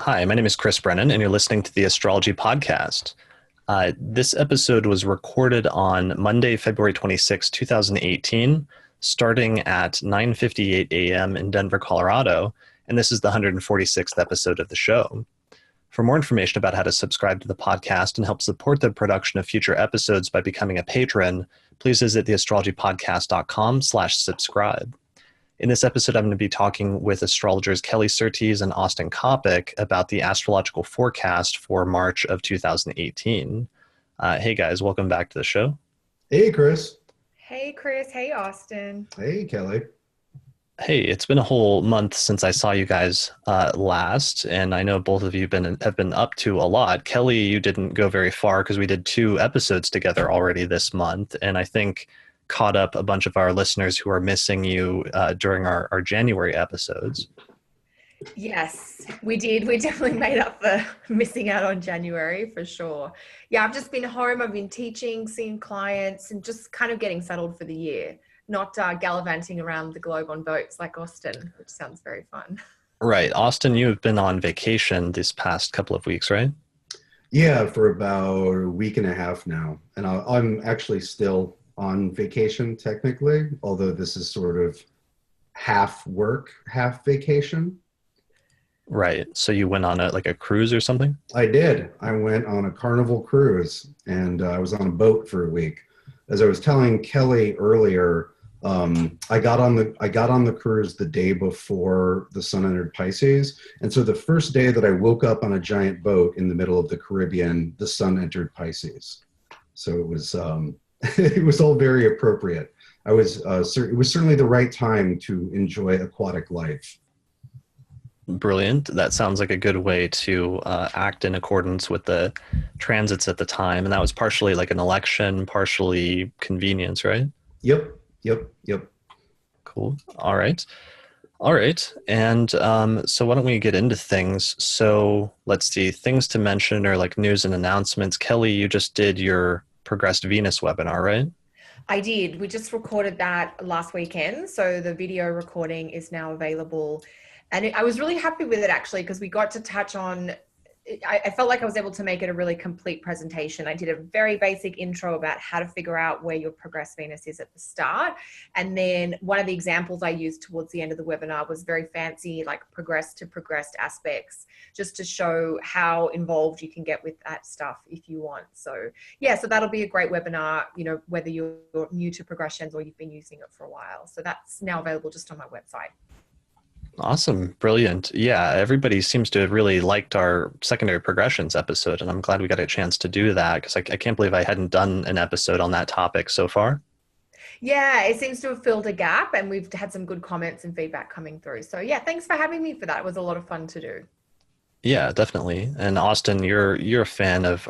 Hi, my name is Chris Brennan, and you're listening to the Astrology Podcast. This episode was recorded on Monday, February 26, 2018, starting at 9:58 a.m. in Denver, Colorado, and this is the 146th episode of the show. For more information about how to subscribe to the podcast and help support the production of future episodes by becoming a patron, please visit theastrologypodcast.com/subscribe. In this episode, I'm going to be talking with astrologers Kelly Surtees and Austin Coppock about the astrological forecast for March of 2018. Hey guys, welcome back to the show. Hey, Chris. Hey, Chris. Hey, Austin. Hey, Kelly. Hey, it's been a whole month since I saw you guys last, and I know both of you have been up to a lot. Kelly, you didn't go very far because we did 2 episodes together already this month, and I think caught up a bunch of our listeners who are missing you during our January episodes. Yes, we did. We definitely made up for missing out on January for sure. Yeah, I've just been home. I've been teaching, seeing clients, and just kind of getting settled for the year, not gallivanting around the globe on boats like Austin, which sounds very fun. Right. Austin, you have been on vacation this past couple of weeks, right? Yeah, for about a week and a half now. And I'm actually still on vacation technically, although this is sort of half work, half vacation. Right. So you went on a cruise or something? I did. I went on a Carnival cruise, and I was on a boat for a week. As I was telling Kelly earlier, I got on the cruise the day before the sun entered Pisces, and so the first day that I woke up on a giant boat in the middle of the Caribbean, the sun entered Pisces. So it was it was all very appropriate. It was certainly the right time to enjoy aquatic life. Brilliant. That sounds like a good way to act in accordance with the transits at the time. And that was partially like an election, partially convenience, right? Yep. Cool. All right. And so why don't we get into things? So let's see, things to mention or like news and announcements. Kelly, you just did your Progressed Venus webinar, right? I did. We just recorded that last weekend. So the video recording is now available. And I was really happy with it actually, because we got to touch on, I felt like I was able to make it a really complete presentation. I did a very basic intro about how to figure out where your progressed Venus is at the start. And then one of the examples I used towards the end of the webinar was very fancy, like progressed to progressed aspects, just to show how involved you can get with that stuff if you want. So yeah, so that'll be a great webinar, whether you're new to progressions or you've been using it for a while. So that's now available just on my website. Awesome. Brilliant. Yeah, everybody seems to have really liked our secondary progressions episode, and I'm glad we got a chance to do that because I can't believe I hadn't done an episode on that topic so far. Yeah, it seems to have filled a gap, and we've had some good comments and feedback coming through. So yeah, thanks for having me for that. It was a lot of fun to do. Yeah, definitely. And Austin, are you a fan of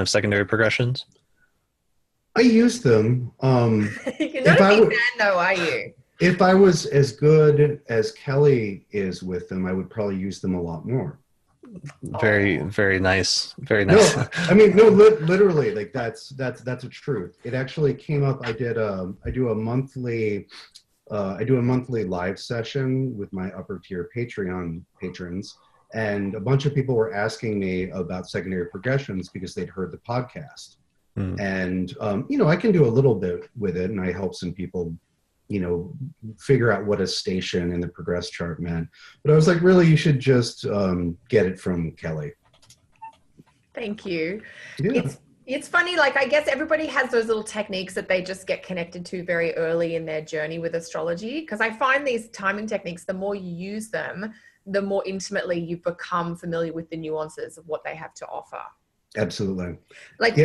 secondary progressions? I use them. You're not a big fan though, are you? If I was as good as Kelly is with them, I would probably use them a lot more. Very, very nice. Very nice. No, I mean, no, literally, like that's a truth. It actually came up. I do a monthly live session with my upper tier Patreon patrons, and a bunch of people were asking me about secondary progressions because they'd heard the podcast. And I can do a little bit with it, and I help some people figure out what a station in the progress chart meant. But I was like, really, you should just get it from Kelly. Thank you. Yeah. It's funny, like I guess everybody has those little techniques that they just get connected to very early in their journey with astrology. Because I find these timing techniques, the more you use them, the more intimately you become familiar with the nuances of what they have to offer. Absolutely. Like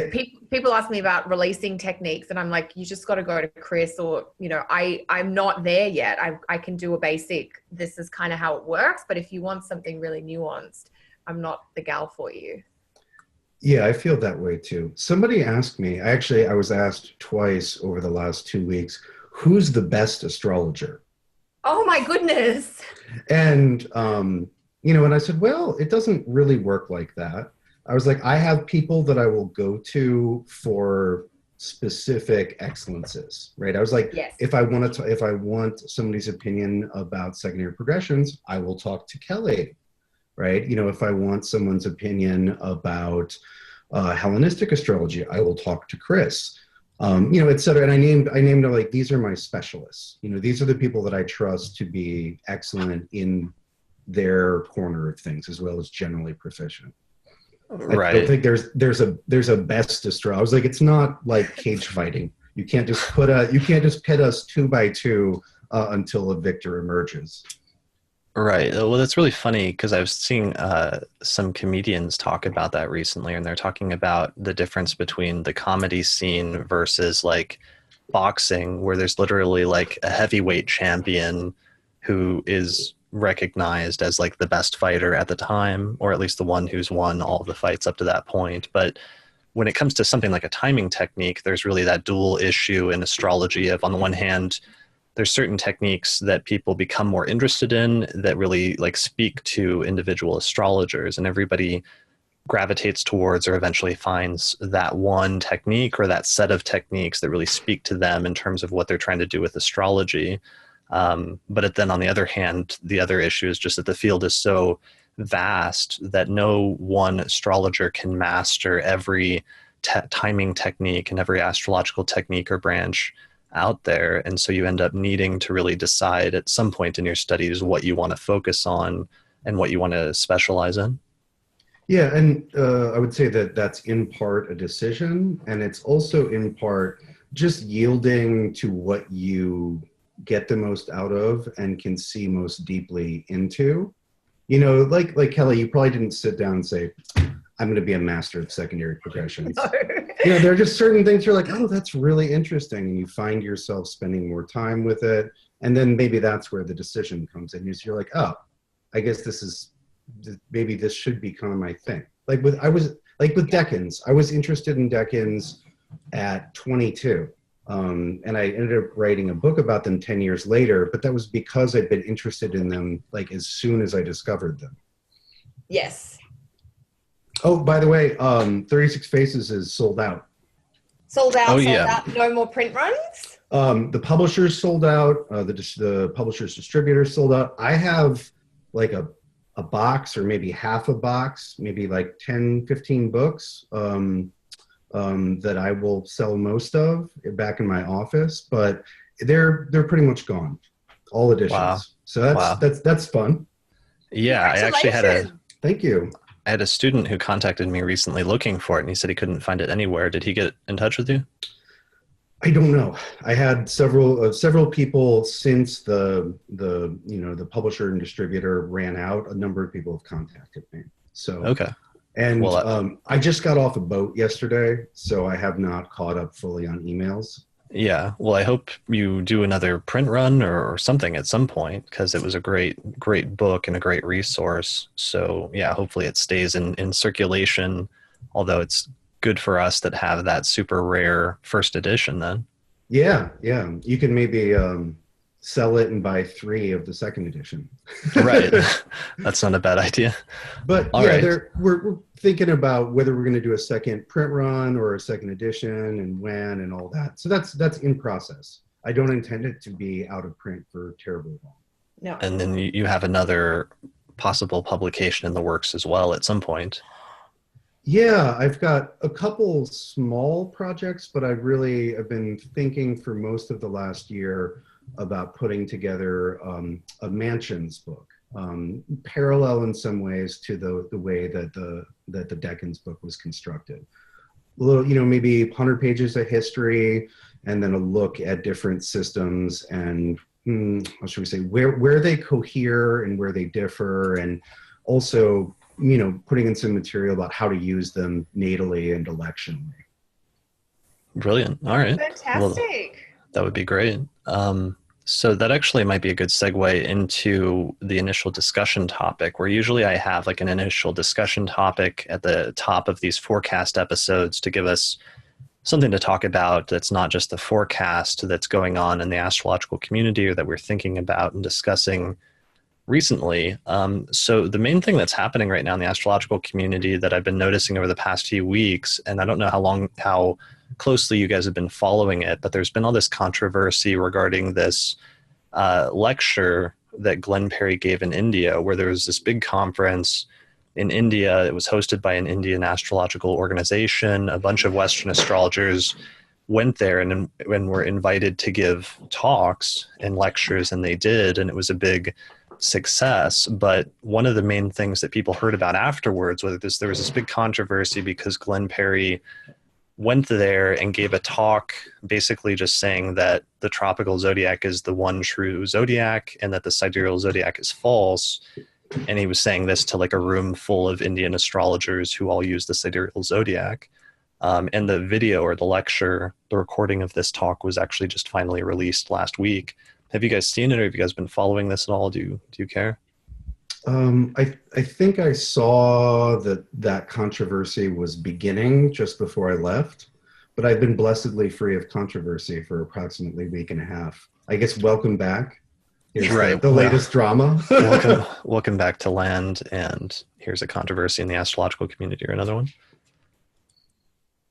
people ask me about releasing techniques, and I'm like, you just got to go to Chris, or I'm not there yet. I can do a basic, this is kind of how it works, but if you want something really nuanced, I'm not the gal for you. Yeah, I feel that way too. Somebody asked me, I was asked twice over the last 2 weeks, who's the best astrologer? Oh my goodness. And and I said, well, it doesn't really work like that. I was like, I have people that I will go to for specific excellences, right? I was like, yes. if I want somebody's opinion about secondary progressions, I will talk to Kelly. right? You know, if I want someone's opinion about Hellenistic astrology, I will talk to Chris, you know, et cetera. And I named it like, these are my specialists. You know, these are the people that I trust to be excellent in their corner of things, as well as generally proficient. Right. I don't think there's a best astrologer. I was like, it's not like cage fighting. You can't just pit us 2 by 2 until a victor emerges. Right. Well, that's really funny because I was seeing some comedians talk about that recently, and they're talking about the difference between the comedy scene versus like boxing, where there's literally like a heavyweight champion who is recognized as like the best fighter at the time, or at least the one who's won all the fights up to that point. But when it comes to something like a timing technique, there's really that dual issue in astrology of, on the one hand, there's certain techniques that people become more interested in that really like speak to individual astrologers, and everybody gravitates towards or eventually finds that one technique or that set of techniques that really speak to them in terms of what they're trying to do with astrology. But then on the other hand, the other issue is just that the field is so vast that no one astrologer can master every timing technique and every astrological technique or branch out there. And so you end up needing to really decide at some point in your studies what you want to focus on and what you want to specialize in. Yeah, and I would say that that's in part a decision, and it's also in part just yielding to what you get the most out of and can see most deeply into. You know, like Kelly, you probably didn't sit down and say, I'm going to be a master of secondary progressions. No. You know, there are just certain things you're like, oh, that's really interesting. And you find yourself spending more time with it. And then maybe that's where the decision comes in. You're like, oh, I guess maybe this should be kind of my thing. Like with Decans, I was interested in Decans at 22. And I ended up writing a book about them 10 years later, but that was because I'd been interested in them like as soon as I discovered them. Yes. Oh, by the way, 36 Faces is sold out. Sold out, sold out. No more print runs? The publishers sold out. The publishers distributors sold out. I have like a box or maybe half a box, maybe like 10, 15 books that I will sell most of back in my office, but they're pretty much gone. All editions. Wow. So that's fun. Yeah, I actually Thank you. I had a student who contacted me recently looking for it, and he said he couldn't find it anywhere. Did he get in touch with you? I don't know. I had several people since the publisher and distributor ran out. A number of people have contacted me. So okay. And I just got off a boat yesterday, so I have not caught up fully on emails. Yeah. Well, I hope you do another print run or something at some point, because it was a great book and a great resource. So yeah, hopefully it stays in circulation, although it's good for us that have that super rare first edition then. Yeah. You can maybe sell it and buy 3 of the second edition. Right. That's not a bad idea. But we're thinking about whether we're going to do a second print run or a second edition and when and all that. So that's in process. I don't intend it to be out of print for terribly long. No. And then you have another possible publication in the works as well at some point. Yeah, I've got a couple small projects, but I've been thinking for most of the last year about putting together a mansions book, parallel in some ways to the way that the Decans book was constructed. A little, maybe 100 pages of history, and then a look at different systems and what should we say, where they cohere and where they differ, and also putting in some material about how to use them natally and electionally. Brilliant. All right. Fantastic. Well, that would be great. So that actually might be a good segue into the initial discussion topic, where usually I have like an initial discussion topic at the top of these forecast episodes to give us something to talk about that's not just the forecast that's going on in the astrological community or that we're thinking about and discussing recently. So the main thing that's happening right now in the astrological community that I've been noticing over the past few weeks, and I don't know how closely you guys have been following it, but there's been all this controversy regarding this lecture that Glenn Perry gave in India, where there was this big conference in India. It was hosted by an Indian astrological organization. A bunch of Western astrologers went there and were invited to give talks and lectures, and they did, and it was a big success. But one of the main things that people heard about afterwards was there was this big controversy because Glenn Perry went there and gave a talk basically just saying that the tropical zodiac is the one true zodiac and that the sidereal zodiac is false. And he was saying this to like a room full of Indian astrologers who all use the sidereal zodiac. And the video or the lecture, the recording of this talk was actually just finally released last week. Have you guys seen it, or have you guys been following this at all? Do you care? I think I saw that controversy was beginning just before I left, but I've been blessedly free of controversy for approximately a week and a half. I guess welcome back. Here's right. the latest drama. welcome back to land, and here's a controversy in the astrological community, or another one.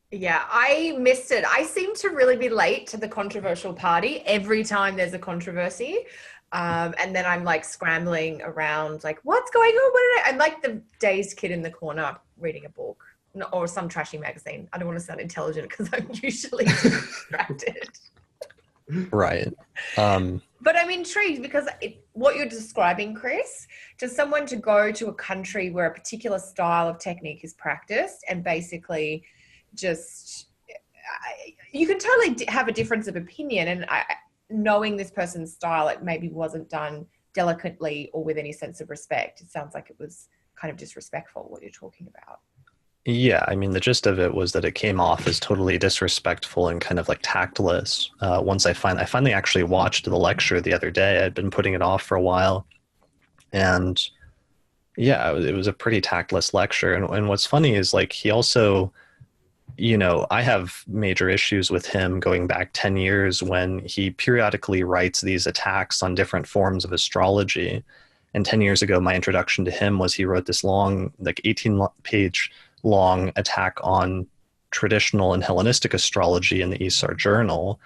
Yeah, I missed it. I seem to really be late to the controversial party every time there's a controversy. And then I'm like scrambling around like, what's going on? I'm like the dazed kid in the corner reading a book or some trashy magazine. I don't want to sound intelligent because I'm usually distracted. Right. But I'm intrigued because what you're describing, Chris, to someone to go to a country where a particular style of technique is practiced and basically just, you can totally have a difference of opinion, and knowing this person's style, it maybe wasn't done delicately or with any sense of respect. It sounds like it was kind of disrespectful, what you're talking about. Yeah, I mean, the gist of it was that it came off as totally disrespectful and kind of like tactless. Once I finally actually watched the lecture the other day. I'd been putting it off for a while, and yeah, it was a pretty tactless lecture. And what's funny is like he also, I have major issues with him going back 10 years when he periodically writes these attacks on different forms of astrology. And 10 years ago, my introduction to him was he wrote this long, like 18-page long attack on traditional and Hellenistic astrology in the Isar Journal.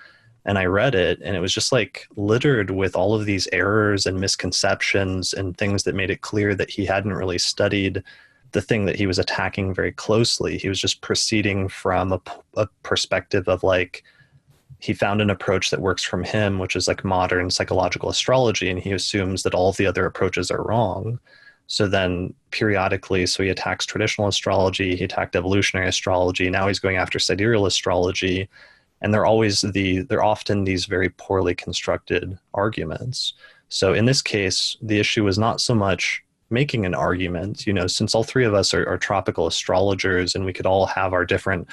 And I read it, and it was just like littered with all of these errors and misconceptions and things that made it clear that he hadn't really studied the thing that he was attacking very closely. He was just proceeding from a perspective of like, he found an approach that works from him, which is like modern psychological astrology, and he assumes that all of the other approaches are wrong. So then periodically, he attacks traditional astrology, he attacked evolutionary astrology, now he's going after sidereal astrology, and they're often these very poorly constructed arguments. So in this case, the issue was not so much making an argument, since all three of us are tropical astrologers and we could all have our different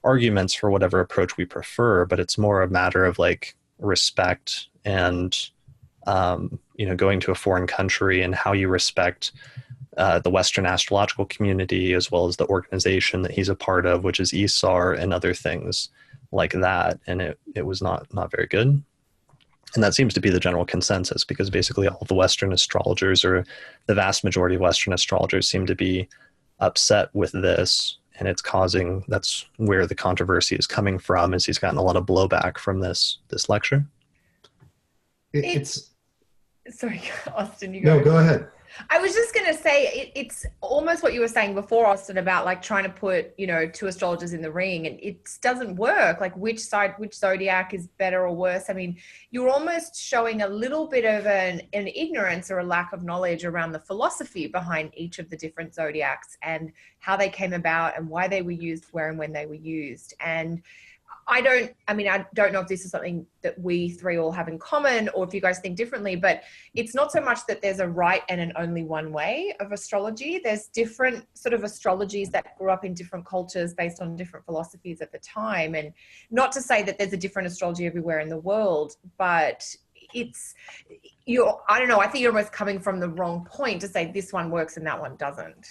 arguments for whatever approach we prefer, but it's more a matter of like respect and, going to a foreign country and how you respect the Western astrological community as well as the organization that he's a part of, which is ISAR, and other things like that. And it was not very good. And that seems to be the general consensus, because basically all the Western astrologers, or the vast majority of Western astrologers, seem to be upset with this. And that's where the controversy is coming from, is he's gotten a lot of blowback from this lecture. Sorry, Austin, No, go ahead. I was just going to say, it's almost what you were saying before, Austin, about like trying to put, two astrologers in the ring, and it doesn't work. Like which zodiac is better or worse? I mean, you're almost showing a little bit of an ignorance or a lack of knowledge around the philosophy behind each of the different zodiacs and how they came about and why they were used, where and when they were used. And I don't know if this is something that we three all have in common, or if you guys think differently, but it's not so much that there's a right and an only one way of astrology. There's different sort of astrologies that grew up in different cultures based on different philosophies at the time. And not to say that there's a different astrology everywhere in the world, but I don't know, I think you're almost coming from the wrong point to say this one works and that one doesn't.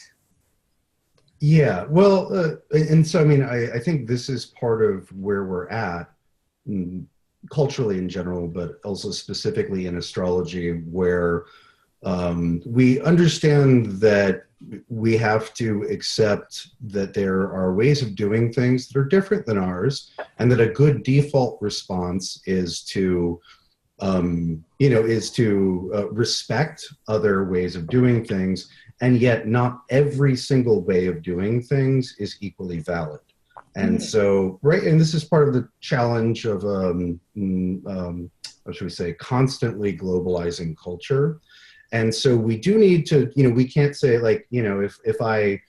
Yeah, well, and so, I think this is part of where we're at culturally in general, but also specifically in astrology, where we understand that we have to accept that there are ways of doing things that are different than ours, and that a good default response is to is to respect other ways of doing things, and yet not every single way of doing things is equally valid. And so, right, and this is part of the challenge of, what should we say, constantly globalizing culture. And so we do need to, we can't say like, if I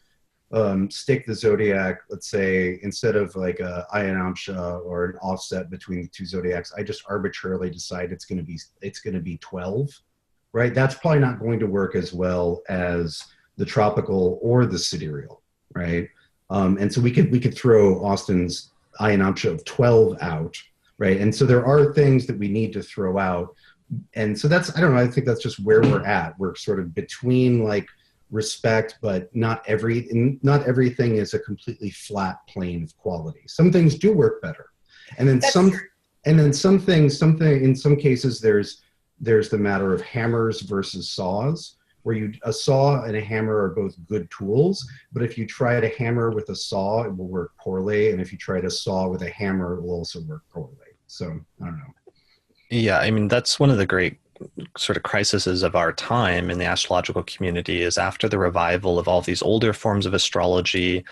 stick the zodiac, let's say, instead of like a Ayan Amsha or an offset between the two zodiacs, I just arbitrarily decide it's going to be 12, right? That's probably not going to work as well as the tropical or the sidereal, right? And so we could throw Austin's Ayan Amsha of 12 out, right? And so there are things that we need to throw out. And so that's, I don't know, I think that's just where we're at. We're sort of between like respect, but not everything is a completely flat plane of quality. Some things do work better. And then in some cases there's the matter of hammers versus saws, where a saw and a hammer are both good tools, but if you try to hammer with a saw, it will work poorly. And if you try to saw with a hammer, it will also work poorly. So I don't know. Yeah, I mean, that's one of the great sort of crises of our time in the astrological community is after the revival of all these older forms of astrology,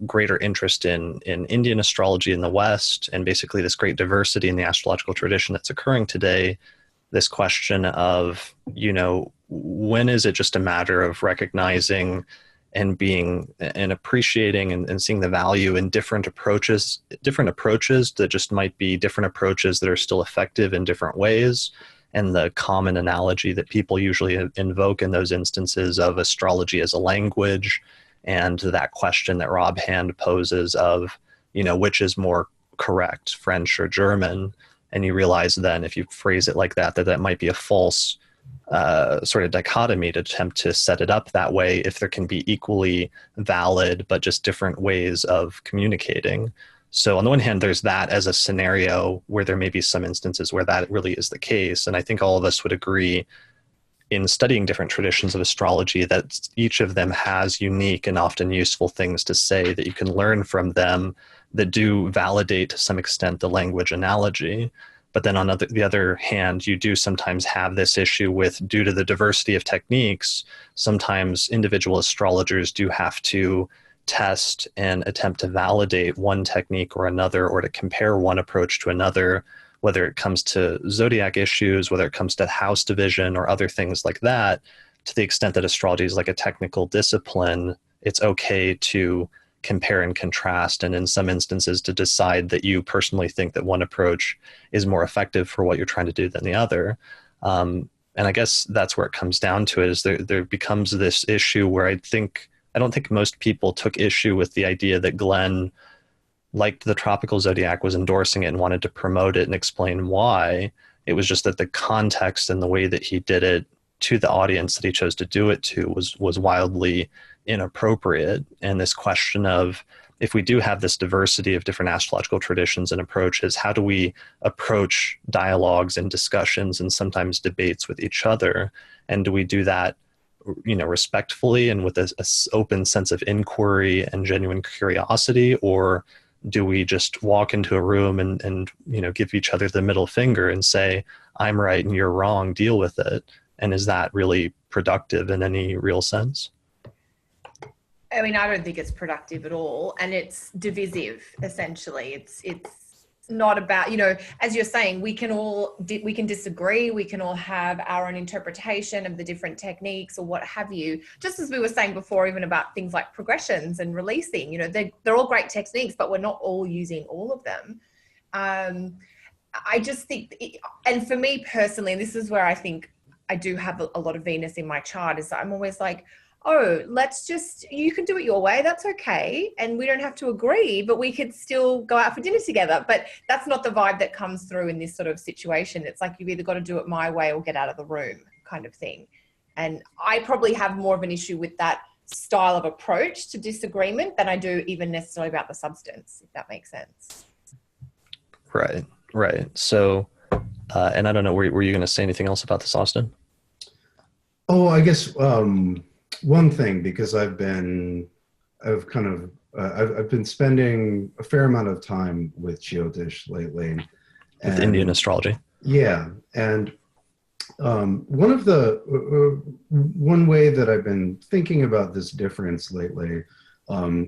greater interest in Indian astrology in the West, and basically this great diversity in the astrological tradition that's occurring today. This question of, when is it just a matter of recognizing and being and appreciating and seeing the value in different approaches that just might be different approaches that are still effective in different ways. And the common analogy that people usually invoke in those instances of astrology as a language, and that question that Rob Hand poses of, which is more correct, French or German? And you realize then if you phrase it like that, that might be a false sort of dichotomy to attempt to set it up that way, if there can be equally valid but just different ways of communicating. So on the one hand, there's that as a scenario where there may be some instances where that really is the case. And I think all of us would agree in studying different traditions of astrology that each of them has unique and often useful things to say that you can learn from them that do validate to some extent the language analogy. But then on the other hand, you do sometimes have this issue with, due to the diversity of techniques, sometimes individual astrologers do have to test and attempt to validate one technique or another, or to compare one approach to another, whether it comes to zodiac issues, whether it comes to house division or other things like that. To the extent that astrology is like a technical discipline, it's okay to compare and contrast, and in some instances to decide that you personally think that one approach is more effective for what you're trying to do than the other. And I guess that's where it comes down to, is there becomes this issue where I don't think most people took issue with the idea that Glenn liked the tropical zodiac, was endorsing it and wanted to promote it and explain why. It was just that the context and the way that he did it to the audience that he chose to do it to was wildly inappropriate. And this question of, if we do have this diversity of different astrological traditions and approaches, how do we approach dialogues and discussions and sometimes debates with each other? And do we do that respectfully and with a open sense of inquiry and genuine curiosity, or do we just walk into a room and give each other the middle finger and say, I'm right and you're wrong, deal with it? And is that really productive in any real sense? I mean, I don't think it's productive at all, and it's divisive. Essentially, it's not about, as you're saying, we can disagree, we can all have our own interpretation of the different techniques or what have you. Just as we were saying before, even about things like progressions and releasing, they're all great techniques, but we're not all using all of them. I just think, and for me personally, and this is where I think I do have a lot of Venus in my chart, is that I'm always like, oh, you can do it your way. That's okay. And we don't have to agree, but we could still go out for dinner together. But that's not the vibe that comes through in this sort of situation. It's like, you've either got to do it my way or get out of the room kind of thing. And I probably have more of an issue with that style of approach to disagreement than I do even necessarily about the substance, if that makes sense. Right. So, and I don't know, were you going to say anything else about this, Austin? Oh, I guess one thing, because I've been spending a fair amount of time with Jyotish lately. With Indian astrology. Yeah, and one way that I've been thinking about this difference lately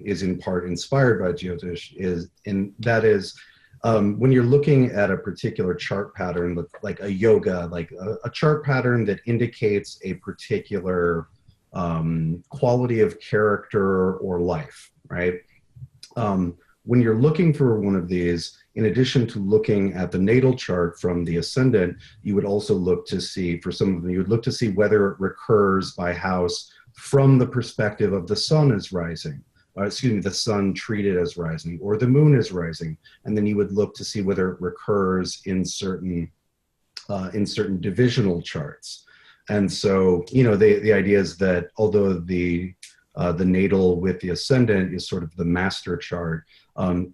is in part inspired by Jyotish, when you're looking at a particular chart pattern, like a yoga, like a chart pattern that indicates a particular quality of character or life, right? When you're looking for one of these, in addition to looking at the natal chart from the ascendant, you would also look to see, for some of them, you would look to see whether it recurs by house from the perspective of the sun is rising. The sun treated as rising, or the moon is rising. And then you would look to see whether it recurs in certain divisional charts. And so, the idea is that although the natal with the ascendant is sort of the master chart,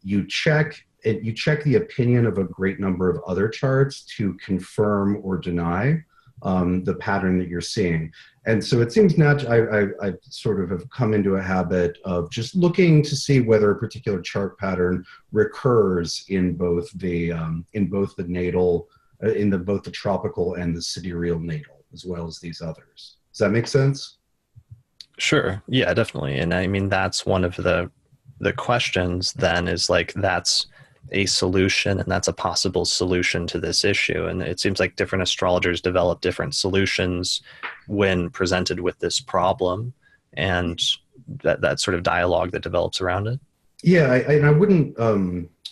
you check the opinion of a great number of other charts to confirm or deny the pattern that you're seeing. And so it seems I sort of have come into a habit of just looking to see whether a particular chart pattern recurs in both the natal, both the tropical and the sidereal natal, as well as these others. Does that make sense? Sure. Yeah, definitely. And I mean, that's one of the questions then, is like, that's a solution, and that's a possible solution to this issue. And it seems like different astrologers develop different solutions when presented with this problem, and that sort of dialogue that develops around it. Yeah, I wouldn't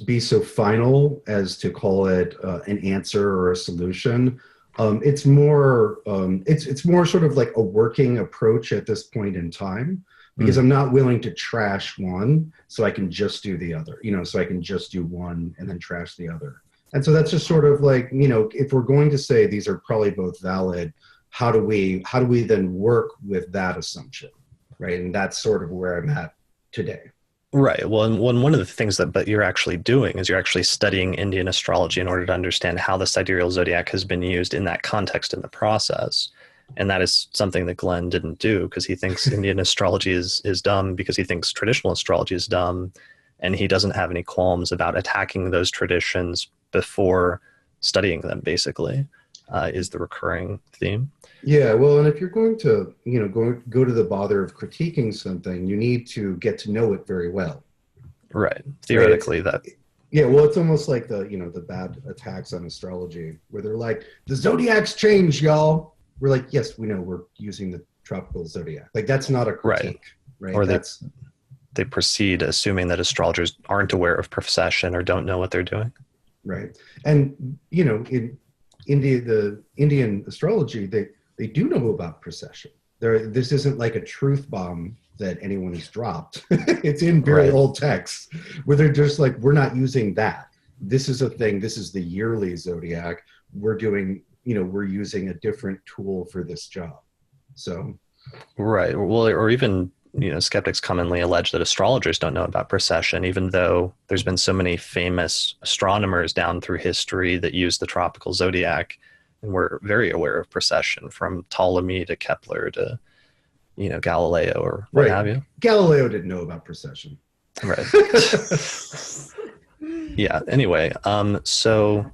be so final as to call it an answer or a solution. It's more sort of like a working approach at this point in time, because I'm not willing to trash one so I can just do the other, so I can just do one and then trash the other. And so that's just sort of like, if we're going to say these are probably both valid, how do we then work with that assumption, right? And that's sort of where I'm at today. Right. Well, and one of the things that you're actually doing is you're actually studying Indian astrology in order to understand how the sidereal zodiac has been used in that context in the process. And that is something that Glenn didn't do, because he thinks Indian astrology is dumb, because he thinks traditional astrology is dumb, and he doesn't have any qualms about attacking those traditions before studying them, basically, is the recurring theme. Yeah, well, and if you're going to, go to the bother of critiquing something, you need to get to know it very well. Right. Theoretically, right? Yeah, well, it's almost like the bad attacks on astrology, where they're like, the zodiac's changed, y'all. We're like, yes, we know, we're using the tropical zodiac. Like, that's not a critique, right? Or they proceed assuming that astrologers aren't aware of precession or don't know what they're doing. Right. And, in India, the Indian astrology, they do know about precession. This isn't like a truth bomb that anyone has dropped. It's in very old texts where they're just like, we're not using that. This is a thing. This is the yearly zodiac. We're using a different tool for this job. So. Right. Well, or even, skeptics commonly allege that astrologers don't know about precession, even though there's been so many famous astronomers down through history that use the tropical zodiac. And we're very aware of precession, from Ptolemy to Kepler to, Galileo or what have you. Galileo didn't know about precession. Right. Yeah. Anyway, so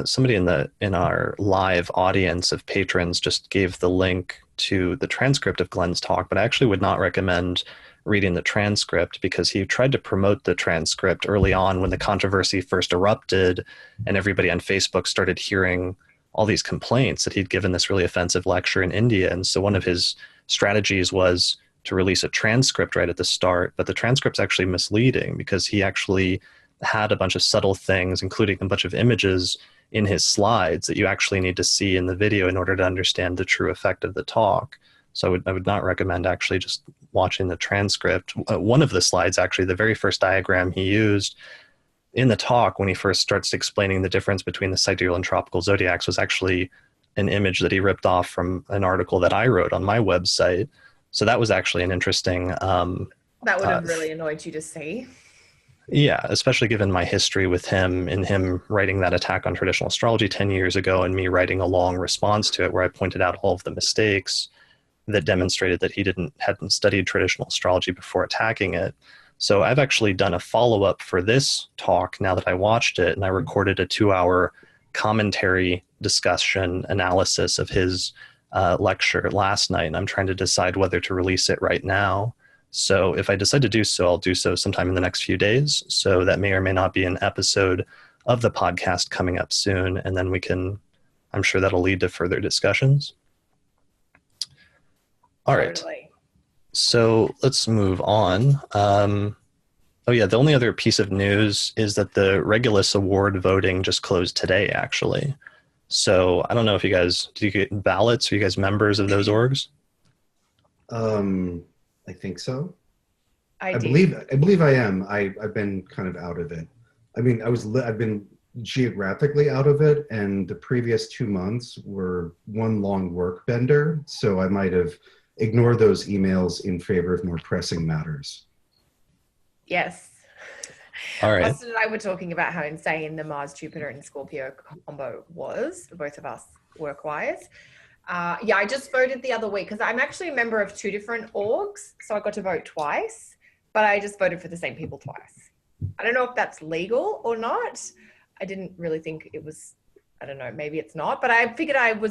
somebody in our live audience of patrons just gave the link to the transcript of Glenn's talk, but I actually would not recommend reading the transcript, because he tried to promote the transcript early on when the controversy first erupted and everybody on Facebook started hearing all these complaints that he'd given this really offensive lecture in India. And so one of his strategies was to release a transcript right at the start, but the transcript's actually misleading, because he actually had a bunch of subtle things, including a bunch of images in his slides that you actually need to see in the video in order to understand the true effect of the talk. So I would not recommend actually just watching the transcript. One of the slides, actually, the very first diagram he used in the talk when he first starts explaining the difference between the sidereal and tropical zodiacs, was actually an image that he ripped off from an article that I wrote on my website. So that was actually an interesting... that would have really annoyed you to see. Yeah, especially given my history with him, and him writing that attack on traditional astrology 10 years ago, and me writing a long response to it where I pointed out all of the mistakes that demonstrated that he hadn't studied traditional astrology before attacking it. So I've actually done a follow-up for this talk now that I watched it, and I recorded a 2-hour commentary discussion analysis of his lecture last night, and I'm trying to decide whether to release it right now. So if I decide to do so, I'll do so sometime in the next few days. So that may or may not be an episode of the podcast coming up soon. And then I'm sure that'll lead to further discussions. All right. Totally. So let's move on. Oh yeah, the only other piece of news is that the Regulus Award voting just closed today, actually. So I don't know if did you get ballots? Are you guys members of those orgs? I think so. I believe I am. I've been kind of out of it. I mean, I've been geographically out of it, and the previous 2 months were one long work bender. So I might have ignored those emails in favor of more pressing matters. Yes. All right. Austin and I were talking about how insane the Mars, Jupiter, and Scorpio combo was for both of us work-wise. Yeah, I just voted the other week because I'm actually a member of 2 different orgs, so I got to vote twice, but I just voted for the same people twice. I don't know if that's legal or not. I didn't really think it was, I don't know, maybe it's not, but I figured it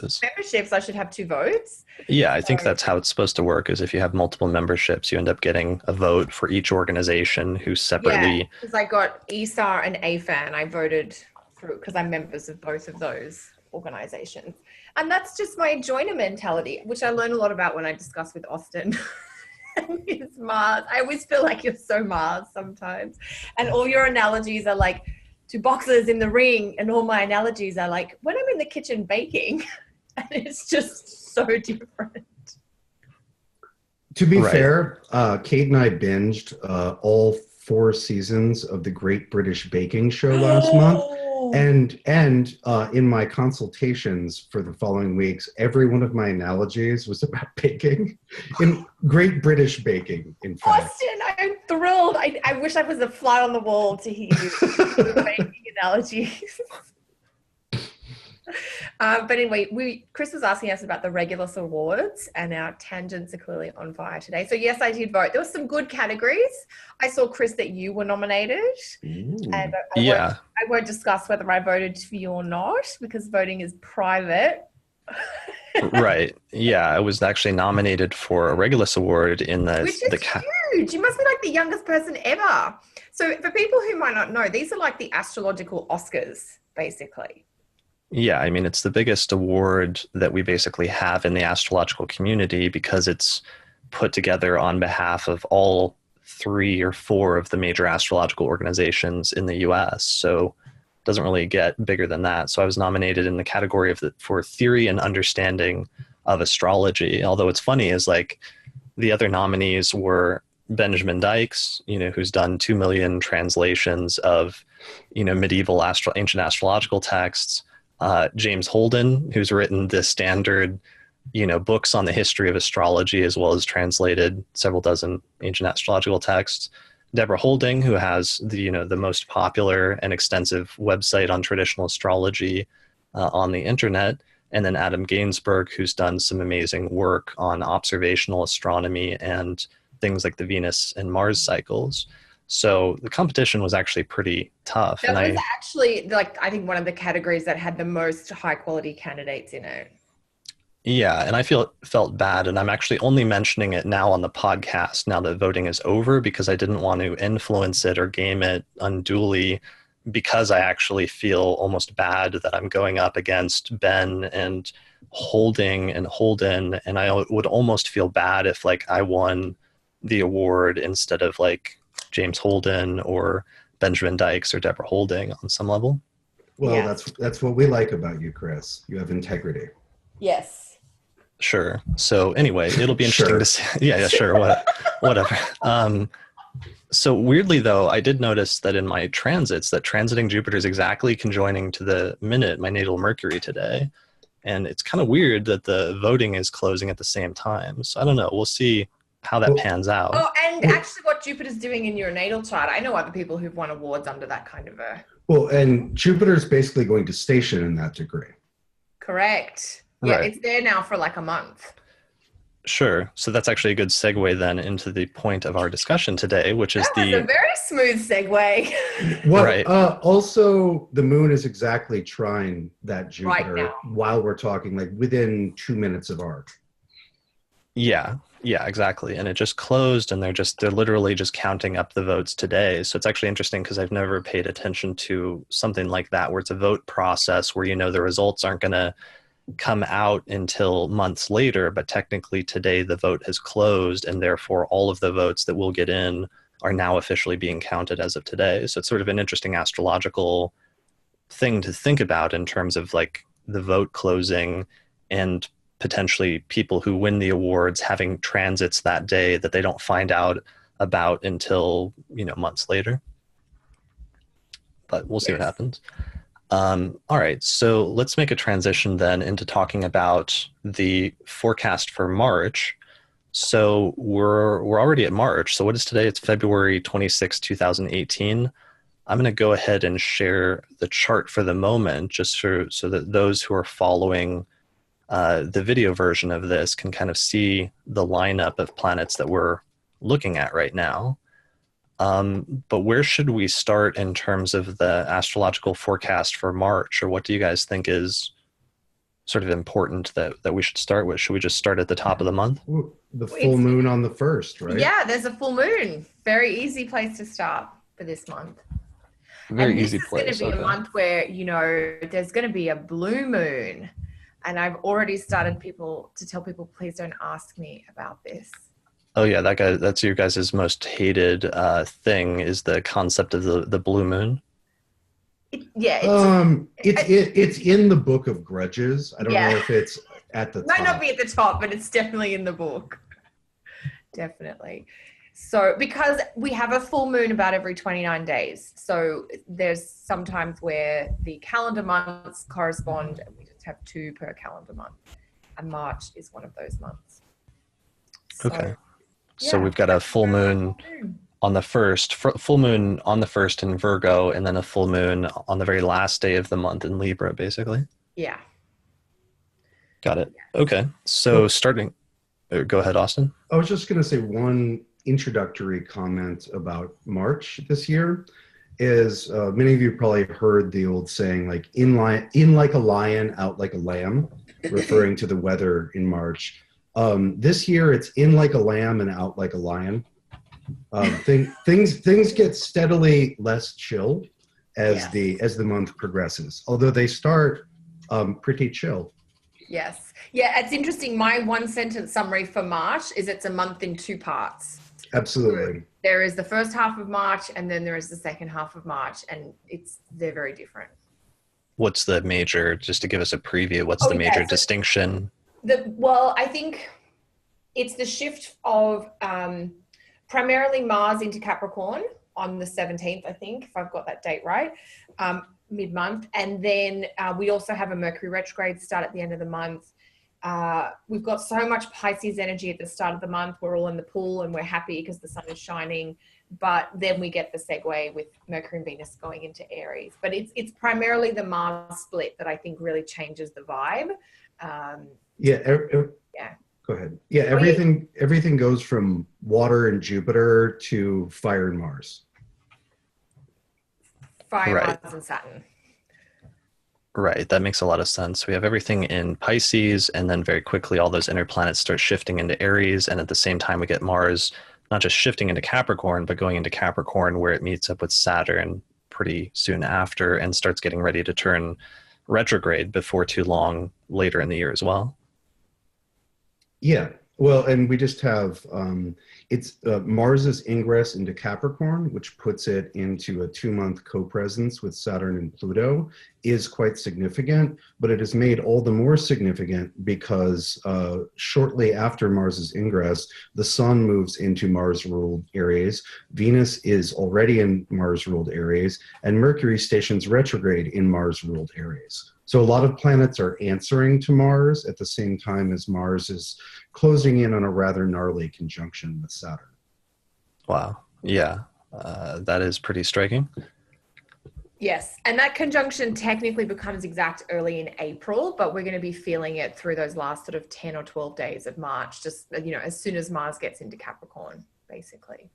is. Memberships, I should have 2 votes. Yeah, I think that's how it's supposed to work, is if you have multiple memberships, you end up getting a vote for each organization who's separately. Yeah, because I got ESA and AFAN. I voted through because I'm members of both of those organizations. And that's just my joiner mentality, which I learn a lot about when I discuss with Austin. His Mars. I always feel like you're so Mars sometimes. And all your analogies are like 2 boxers in the ring, and all my analogies are like when I'm in the kitchen baking. And it's just so different. To be fair, Kate and I binged all 4 seasons of the Great British Baking Show last month. And in my consultations for the following weeks, every one of my analogies was about baking, in Great British baking, in fact. Austin, I'm thrilled. I wish I was a fly on the wall to hear you baking analogies. But anyway, Chris was asking us about the Regulus Awards, and our tangents are clearly on fire today. So yes, I did vote. There were some good categories. I saw, Chris, that you were nominated. And I won't discuss whether I voted for you or not, because voting is private. Right. Yeah, I was actually nominated for a Regulus Award in Which is huge. You must be like the youngest person ever. So for people who might not know, these are like the astrological Oscars, basically. Yeah, I mean, it's the biggest award that we basically have in the astrological community because it's put together on behalf of all 3 or 4 of the major astrological organizations in the US. So it doesn't really get bigger than that. So I was nominated in the category for theory and understanding of astrology. Although it's funny is like the other nominees were Benjamin Dykes, who's done 2 million translations of, medieval ancient astrological texts. James Holden, who's written the standard, books on the history of astrology, as well as translated several dozen ancient astrological texts. Deborah Holding, who has the most popular and extensive website on traditional astrology on the internet. And then Adam Gainsberg, who's done some amazing work on observational astronomy and things like the Venus and Mars cycles. So the competition was actually pretty tough. That was actually, I think one of the categories that had the most high quality candidates in it. Yeah, and I felt bad, and I'm actually only mentioning it now on the podcast now that voting is over, because I didn't want to influence it or game it unduly, because I actually feel almost bad that I'm going up against Ben and Holding and Holden, and I would almost feel bad if I won the award instead of James Holden or Benjamin Dykes or Deborah Holding on some level. Well, yeah. That's what we like about you, Chris. You have integrity. Yes. Sure. So anyway, it'll be interesting to see. Yeah, sure. Whatever. So weirdly, though, I did notice that in my transits, that transiting Jupiter is exactly conjoining to the minute my natal Mercury today. And it's kind of weird that the voting is closing at the same time. So I don't know. We'll see how that pans out. Oh, and actually what Jupiter's doing in your natal chart. I know other people who've won awards under that kind of a... Well, and Jupiter's basically going to station in that degree. Correct. Yeah, right. It's there now for a month. Sure. So that's actually a good segue then into the point of our discussion today, which is That was a very smooth segue. Well, right. Also, the moon is exactly trine that Jupiter Right now. while we're talking, like within 2 minutes of arc. Yeah, exactly. And it just closed, and they're literally just counting up the votes today. So it's actually interesting because I've never paid attention to something like that where it's a vote process where the results aren't going to come out until months later, but technically today the vote has closed, and therefore all of the votes that will get in are now officially being counted as of today. So it's sort of an interesting astrological thing to think about in terms of like the vote closing and potentially people who win the awards having transits that day that they don't find out about until months later. But we'll see what happens. All right, so let's make a transition then into talking about the forecast for March. So we're already at March. So what is today? It's February 26, 2018. I'm going to go ahead and share the chart for the moment, just so that those who are following the video version of this can kind of see the lineup of planets that we're looking at right now. But where should we start in terms of the astrological forecast for March, or what do you guys think is sort of important that we should start with? Should we just start at the top of the month? Ooh, the full moon on the 1st, right? Yeah, there's a full moon. Very easy place to start for this month. Very easy place. This is going to be a month where, there's going to be a blue moon. And I've already started to tell people, please don't ask me about this. Oh yeah, that's your guys' most hated thing, is the concept of the blue moon. It's in the book of Grudges. I don't know if it's at the top. Might not be at the top, but it's definitely in the book. Definitely. So because we have a full moon about every 29 days. So there's sometimes where the calendar months correspond, and we just have 2 per calendar month. And March is one of those months. So, okay. So we've got a full moon on the 1st, full moon on the 1st in Virgo, and then a full moon on the very last day of the month in Libra, basically. Yeah. Got it. Okay. So go ahead, Austin. I was just going to say one introductory comment about March this year is many of you probably heard the old saying, like in like a lion, out like a lamb, referring to the weather in March. This year it's in like a lamb and out like a lion. Things get steadily less chill as the month progresses, although they start pretty chill. Yes. Yeah, it's interesting. My 1-sentence summary for March is it's a month in 2 parts. Absolutely. There is the first half of March, and then there is the second half of March, and they're very different. What's the major, just to give us a preview, what's the major distinction? I think it's the shift of primarily Mars into Capricorn on the 17th, I think, if I've got that date right, mid-month. And then we also have a Mercury retrograde start at the end of the month. We've got so much Pisces energy at the start of the month. We're all in the pool and we're happy because the sun is shining. But then we get the segue with Mercury and Venus going into Aries. But it's primarily the Mars split that I think really changes the vibe. Go ahead. Yeah, everything goes from water and Jupiter to fire and Mars. Mars and Saturn. Right, that makes a lot of sense. We have everything in Pisces, and then very quickly all those inner planets start shifting into Aries, and at the same time we get Mars not just shifting into Capricorn, but going into Capricorn where it meets up with Saturn pretty soon after and starts getting ready to turn retrograde before too long later in the year as well. Yeah, well, and we just have it's Mars's ingress into Capricorn, which puts it into a 2-month co-presence with Saturn and Pluto, is quite significant, but it is made all the more significant because shortly after Mars's ingress, the Sun moves into Mars-ruled Aries, Venus is already in Mars-ruled Aries, and Mercury stations retrograde in Mars-ruled Aries. So a lot of planets are answering to Mars at the same time as Mars is closing in on a rather gnarly conjunction with Saturn. Wow. Yeah, that is pretty striking. Yes, and that conjunction technically becomes exact early in April, but we're going to be feeling it through those last sort of 10 or 12 days of March, just, you know, as soon as Mars gets into Capricorn, basically.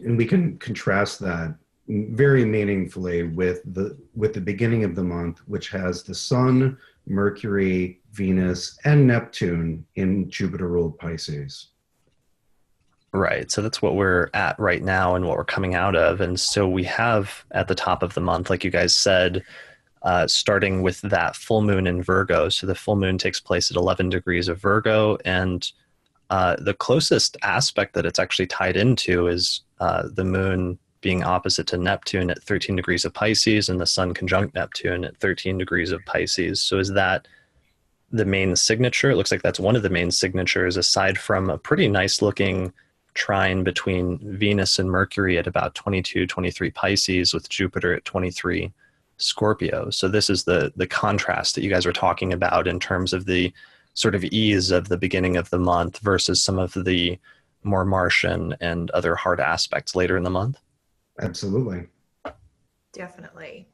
And we can contrast that very meaningfully with the beginning of the month, which has the Sun, Mercury, Venus, and Neptune in Jupiter-ruled Pisces. Right. So that's what we're at right now and what we're coming out of. And so we have at the top of the month, like you guys said, starting with that full moon in Virgo. So the full moon takes place at 11 degrees of Virgo. And the closest aspect that it's actually tied into is the moon being opposite to Neptune at 13 degrees of Pisces and the sun conjunct Neptune at 13 degrees of Pisces. So is that the main signature? It looks like that's one of the main signatures, aside from a pretty nice looking trine between Venus and Mercury at about 22, 23 Pisces with Jupiter at 23 Scorpio. So this is the contrast that you guys were talking about in terms of the sort of ease of the beginning of the month versus some of the more Martian and other hard aspects later in the month. Absolutely. Definitely.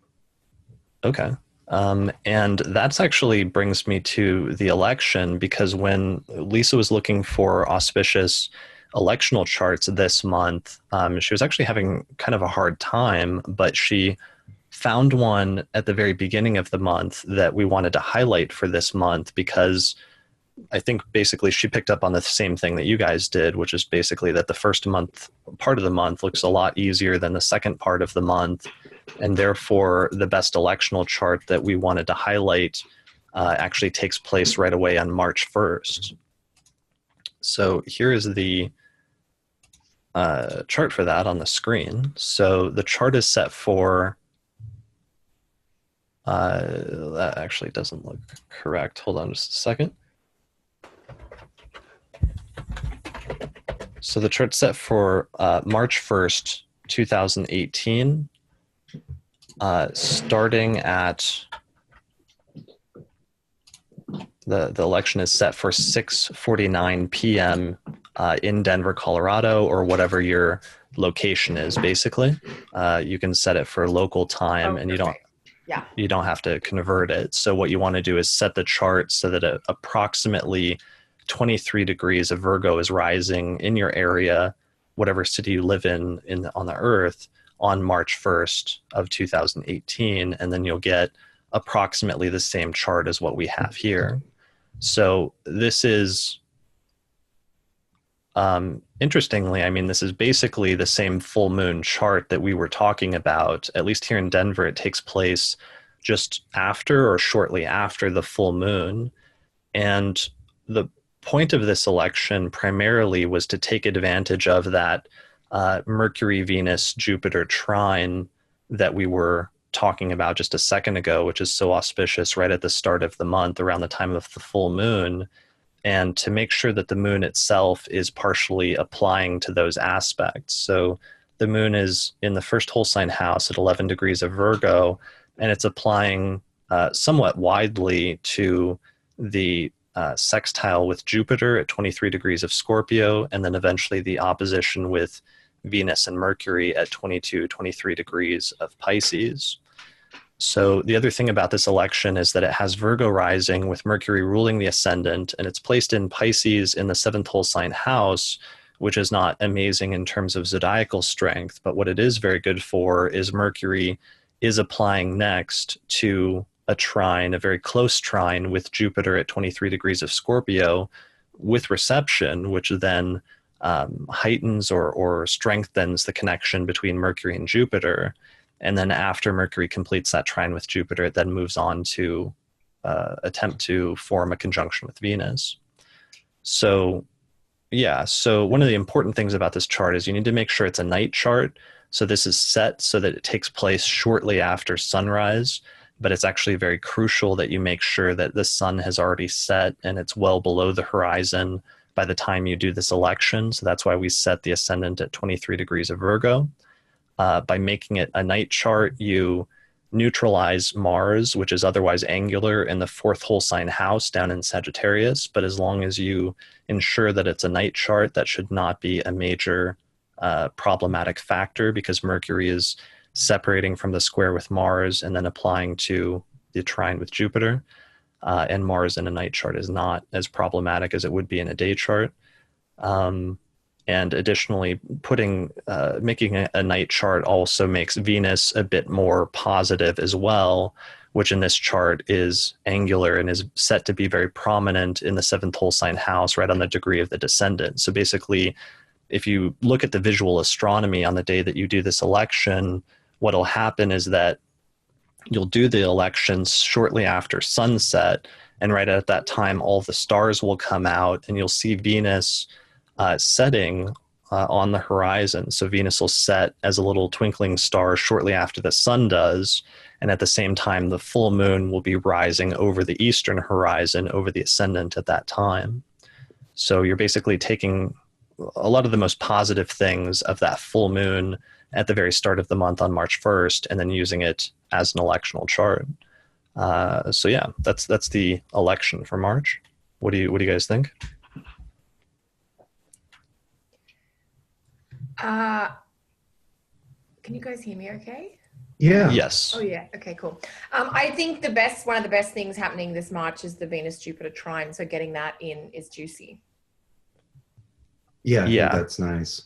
Okay. And that's actually brings me to the election, because when Lisa was looking for auspicious electional charts this month, she was actually having kind of a hard time, but she found one at the very beginning of the month that we wanted to highlight for this month, because I think basically she picked up on the same thing that you guys did, which is basically that the first part of the month looks a lot easier than the second part of the month. And therefore the best electional chart that we wanted to highlight actually takes place right away on March 1st. So here is the chart for that on the screen. So the chart is set for, that actually doesn't look correct. Hold on just a second. So the chart's set for March 1st, 2018, starting at, the election is set for 6:49 p.m. In Denver, Colorado, or whatever your location is, basically. You can set it for local time, and you don't have to convert it. So what you want to do is set the chart so that approximately 23 degrees of Virgo is rising in your area, whatever city you live in on the earth, on March 1st of 2018, and then you'll get approximately the same chart as what we have here. So this is, interestingly, I mean, this is basically the same full moon chart that we were talking about. At least here in Denver, it takes place just after or shortly after the full moon. And the point of this election primarily was to take advantage of that Mercury, Venus, Jupiter trine that we were talking about just a second ago, which is so auspicious right at the start of the month around the time of the full moon, and to make sure that the moon itself is partially applying to those aspects. So the moon is in the first whole sign house at 11 degrees of Virgo, and it's applying somewhat widely to the sextile with Jupiter at 23 degrees of Scorpio, and then eventually the opposition with Venus and Mercury at 22, 23 degrees of Pisces. So the other thing about this election is that it has Virgo rising with Mercury ruling the ascendant, and it's placed in Pisces in the seventh whole sign house, which is not amazing in terms of zodiacal strength. But what it is very good for is Mercury is applying next to a trine, a very close trine with Jupiter at 23 degrees of Scorpio with reception, which then heightens or strengthens the connection between Mercury and Jupiter. And then after Mercury completes that trine with Jupiter, it then moves on to attempt to form a conjunction with Venus. So yeah, so one of the important things about this chart is you need to make sure it's a night chart. So this is set so that it takes place shortly after sunrise, but it's actually very crucial that you make sure that the sun has already set and it's well below the horizon by the time you do this election. So that's why we set the ascendant at 23 degrees of Virgo. By making it a night chart, you neutralize Mars, which is otherwise angular in the fourth whole sign house down in Sagittarius. But as long as you ensure that it's a night chart, that should not be a major problematic factor, because Mercury is separating from the square with Mars and then applying to the trine with Jupiter. And Mars in a night chart is not as problematic as it would be in a day chart. And additionally, making a night chart also makes Venus a bit more positive as well, which in this chart is angular and is set to be very prominent in the 7th whole sign house, right on the degree of the descendant. So basically, if you look at the visual astronomy on the day that you do this election, what'll happen is that you'll do the elections shortly after sunset, and right at that time, all the stars will come out, and you'll see Venus setting on the horizon. So Venus will set as a little twinkling star shortly after the sun does, and at the same time, the full moon will be rising over the eastern horizon, over the ascendant at that time. So you're basically taking a lot of the most positive things of that full moon at the very start of the month on March 1st, and then using it as an electional chart. So yeah, that's the election for March. What do you guys think? Can you guys hear me okay? Yeah. Yes. Oh yeah. Okay, cool. I think one of the best things happening this March is the Venus-Jupiter trine. So getting that in is juicy. Yeah, I think that's nice.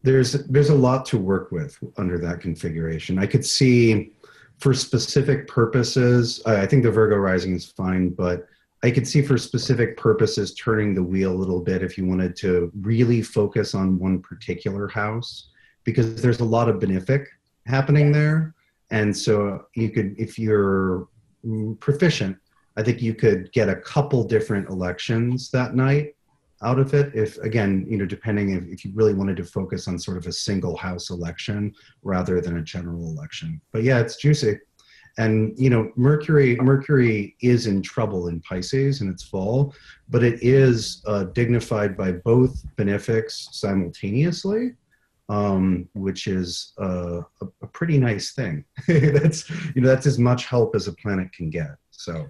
There's a lot to work with under that configuration. I could see for specific purposes, I think the Virgo rising is fine, but I could see for specific purposes turning the wheel a little bit if you wanted to really focus on one particular house, because there's a lot of benefic happening there. And so you could, if you're proficient, I think you could get a couple different elections that night out of it. If, again, depending if you really wanted to focus on sort of a single house election rather than a general election. But yeah, it's juicy. And, Mercury is in trouble in Pisces in its fall, but it is dignified by both benefics simultaneously, which is a pretty nice thing. That's as much help as a planet can get. So.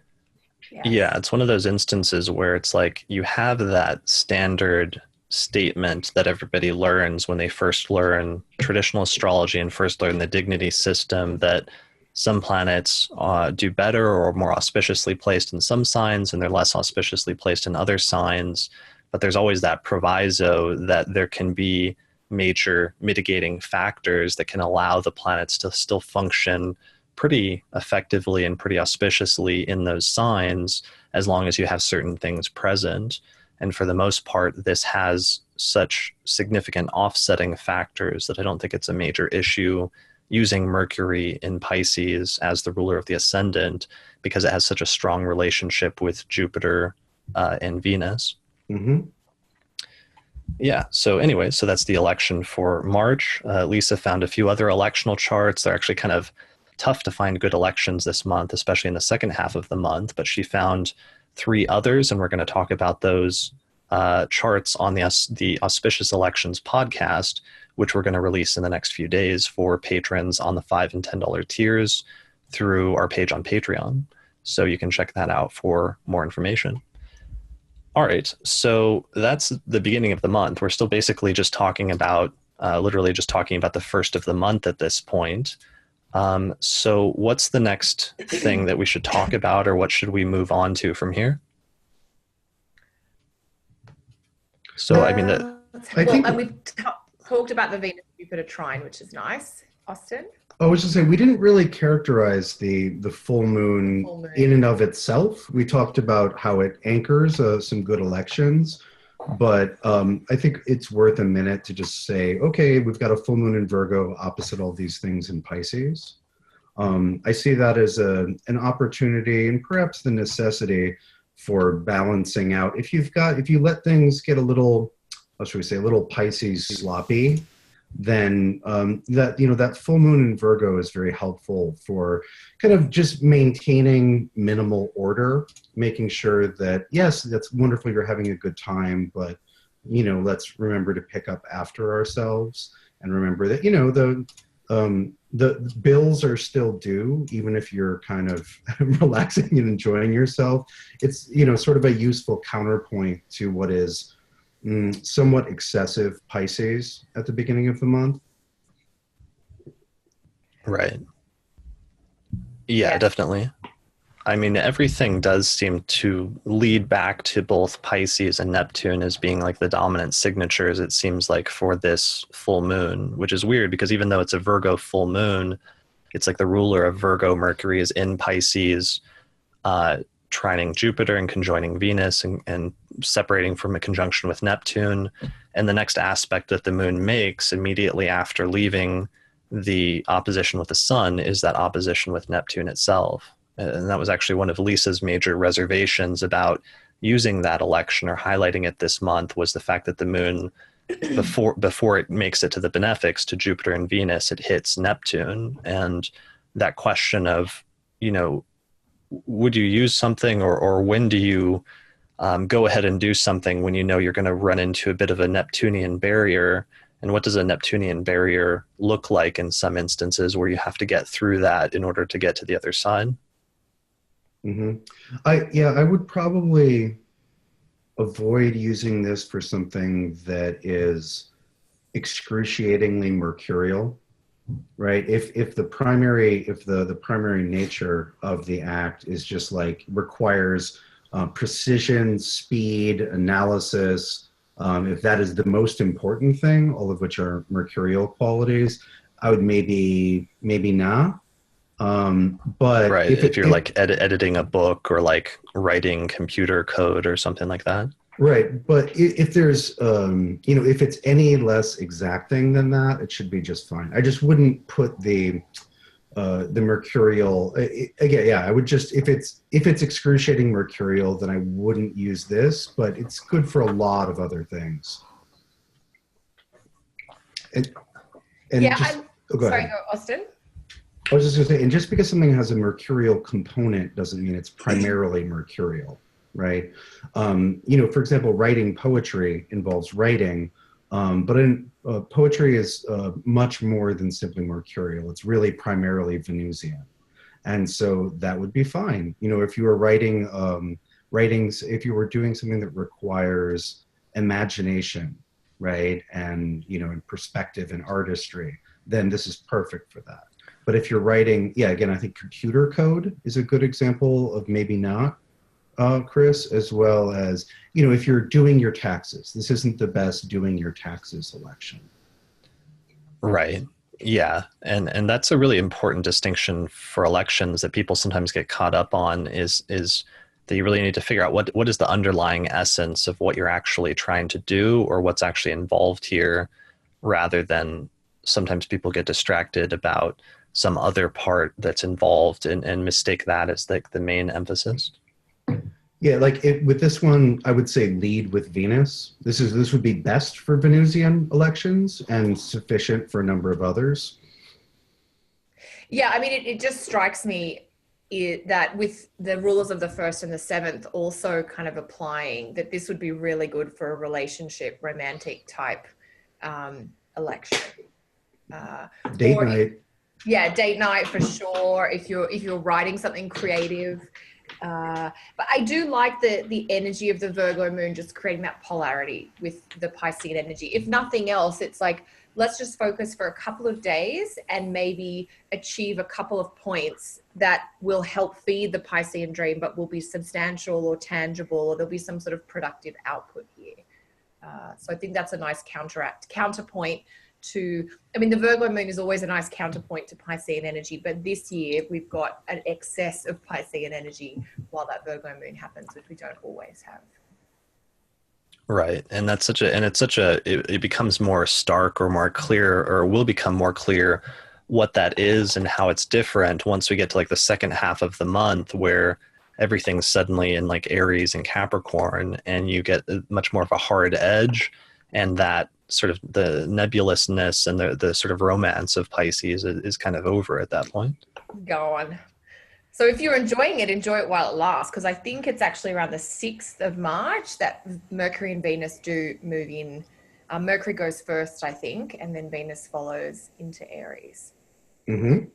Yeah, it's one of those instances where it's like you have that standard statement that everybody learns when they first learn traditional astrology and first learn the dignity system, that some planets do better or more auspiciously placed in some signs, and they're less auspiciously placed in other signs. But there's always that proviso that there can be major mitigating factors that can allow the planets to still function pretty effectively and pretty auspiciously in those signs, as long as you have certain things present. And for the most part, this has such significant offsetting factors that I don't think it's a major issue using Mercury in Pisces as the ruler of the ascendant, because it has such a strong relationship with Jupiter and Venus. Mm-hmm. Yeah. So anyway, so that's the election for March. Lisa found a few other electional charts. They're actually kind of tough to find good elections this month, especially in the second half of the month, but she found 3 others, and we're going to talk about those charts on the Auspicious Elections podcast, which we're going to release in the next few days for patrons on the $5 and $10 tiers through our page on Patreon. So you can check that out for more information. All right, so that's the beginning of the month. We're still basically just talking about, literally just talking about the first of the month at this point. So what's the next thing that we should talk about, or what should we move on to from here? So, I mean, and we've talked about the Venus-Jupiter trine, which is nice. Austin? I was just saying, we didn't really characterize the full moon in and of itself. We talked about how it anchors some good elections, but I think it's worth a minute to just say, okay, we've got a full moon in Virgo opposite all these things in Pisces. I see that as an opportunity and perhaps the necessity for balancing out. If you let things get a little, what should we say, a little Pisces sloppy, then that full moon in Virgo is very helpful for kind of just maintaining minimal order, making sure that, yes, that's wonderful, you're having a good time, but let's remember to pick up after ourselves, and remember that the bills are still due, even if you're kind of relaxing and enjoying yourself. It's sort of a useful counterpoint to what is somewhat excessive Pisces at the beginning of the month. Right. Yeah, definitely. I mean, everything does seem to lead back to both Pisces and Neptune as being like the dominant signatures, it seems like, for this full moon, which is weird because even though it's a Virgo full moon, it's like the ruler of Virgo, Mercury, is in Pisces, trining Jupiter and conjoining Venus and separating from a conjunction with Neptune. And the next aspect that the moon makes immediately after leaving the opposition with the sun is that opposition with Neptune itself. And that was actually one of Lisa's major reservations about using that election or highlighting it this month, was the fact that the moon, before it makes it to the benefics, to Jupiter and Venus, it hits Neptune. And that question of, you know, would you use something, or when do you go ahead and do something when you know you're going to run into a bit of a Neptunian barrier? And what does a Neptunian barrier look like in some instances where you have to get through that in order to get to the other side? Mm-hmm. I would probably avoid using this for something that is excruciatingly mercurial, right? If the primary nature of the act is just like requires precision, speed, analysis, if that is the most important thing, all of which are mercurial qualities, I would maybe not. But right, if you're like editing a book or like writing computer code or something like that. Right, but if there's if it's any less exacting than that, it should be just fine. I just wouldn't put the mercurial again. Yeah, I would just, if it's excruciating mercurial, then I wouldn't use this. But it's good for a lot of other things. And yeah, go ahead. Go, Austin. I was just going to say, and just because something has a mercurial component doesn't mean it's primarily mercurial, right? For example, writing poetry involves writing, but poetry is much more than simply mercurial. It's really primarily Venusian. And so that would be fine. If you were writing if you were doing something that requires imagination, right? And, and perspective and artistry, then this is perfect for that. But if you're writing, again, I think computer code is a good example of maybe not, Chris, as well as, if you're doing your taxes, this isn't the best doing your taxes election. Right. Yeah. And that's a really important distinction for elections that people sometimes get caught up on is that you really need to figure out what is the underlying essence of what you're actually trying to do or what's actually involved here, rather than sometimes people get distracted about some other part that's involved and mistake that as like the main emphasis. Yeah, with this one, I would say lead with Venus. This would be best for Venusian elections and sufficient for a number of others. Yeah, I mean, it just strikes me that with the rulers of the 1st and the 7th also kind of applying, that this would be really good for a relationship, romantic type election. Date night. Yeah, date night for sure. If you're writing something creative, but I do like the energy of the Virgo moon, just creating that polarity with the Piscean energy. If nothing else, it's like, let's just focus for a couple of days and maybe achieve a couple of points that will help feed the Piscean dream, but will be substantial or tangible, or there'll be some sort of productive output here. So I think that's a nice counterpoint to, I mean, the Virgo moon is always a nice counterpoint to Piscean energy, but this year we've got an excess of Piscean energy while that Virgo moon happens, which we don't always have. Right. And it becomes more stark or more clear, or will become more clear what that is and how it's different once we get to like the second half of the month, where everything's suddenly in like Aries and Capricorn, and you get much more of a hard edge, and that sort of the nebulousness and the sort of romance of Pisces is kind of over at that point. Go on. So if you're enjoying it, enjoy it while it lasts, because I think it's actually around the 6th of March that Mercury and Venus do move in. Mercury goes first, I think, and then Venus follows into Aries. Mm-hmm.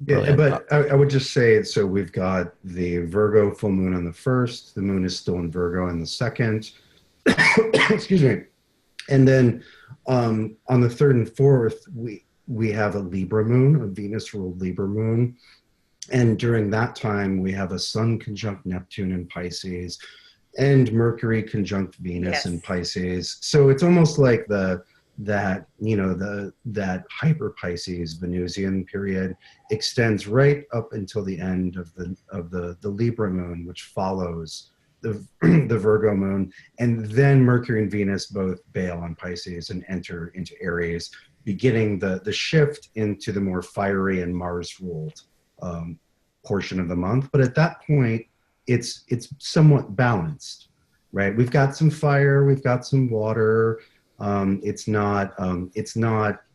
Yeah, but I would just say, so we've got the Virgo full moon on the 1st. The moon is still in Virgo on the 2nd. Excuse me. And then on the 3rd and 4th, we have a Libra moon, a Venus-ruled Libra moon. And during that time, we have a Sun conjunct Neptune in Pisces and Mercury conjunct Venus in Pisces. So it's almost like that hyper Pisces Venusian period extends right up until the end of the Libra moon, which follows the Virgo moon, and then Mercury and Venus both bail on Pisces and enter into Aries, beginning the shift into the more fiery and Mars ruled portion of the month. But at that point, it's somewhat balanced, right? We've got some fire, we've got some water. It's not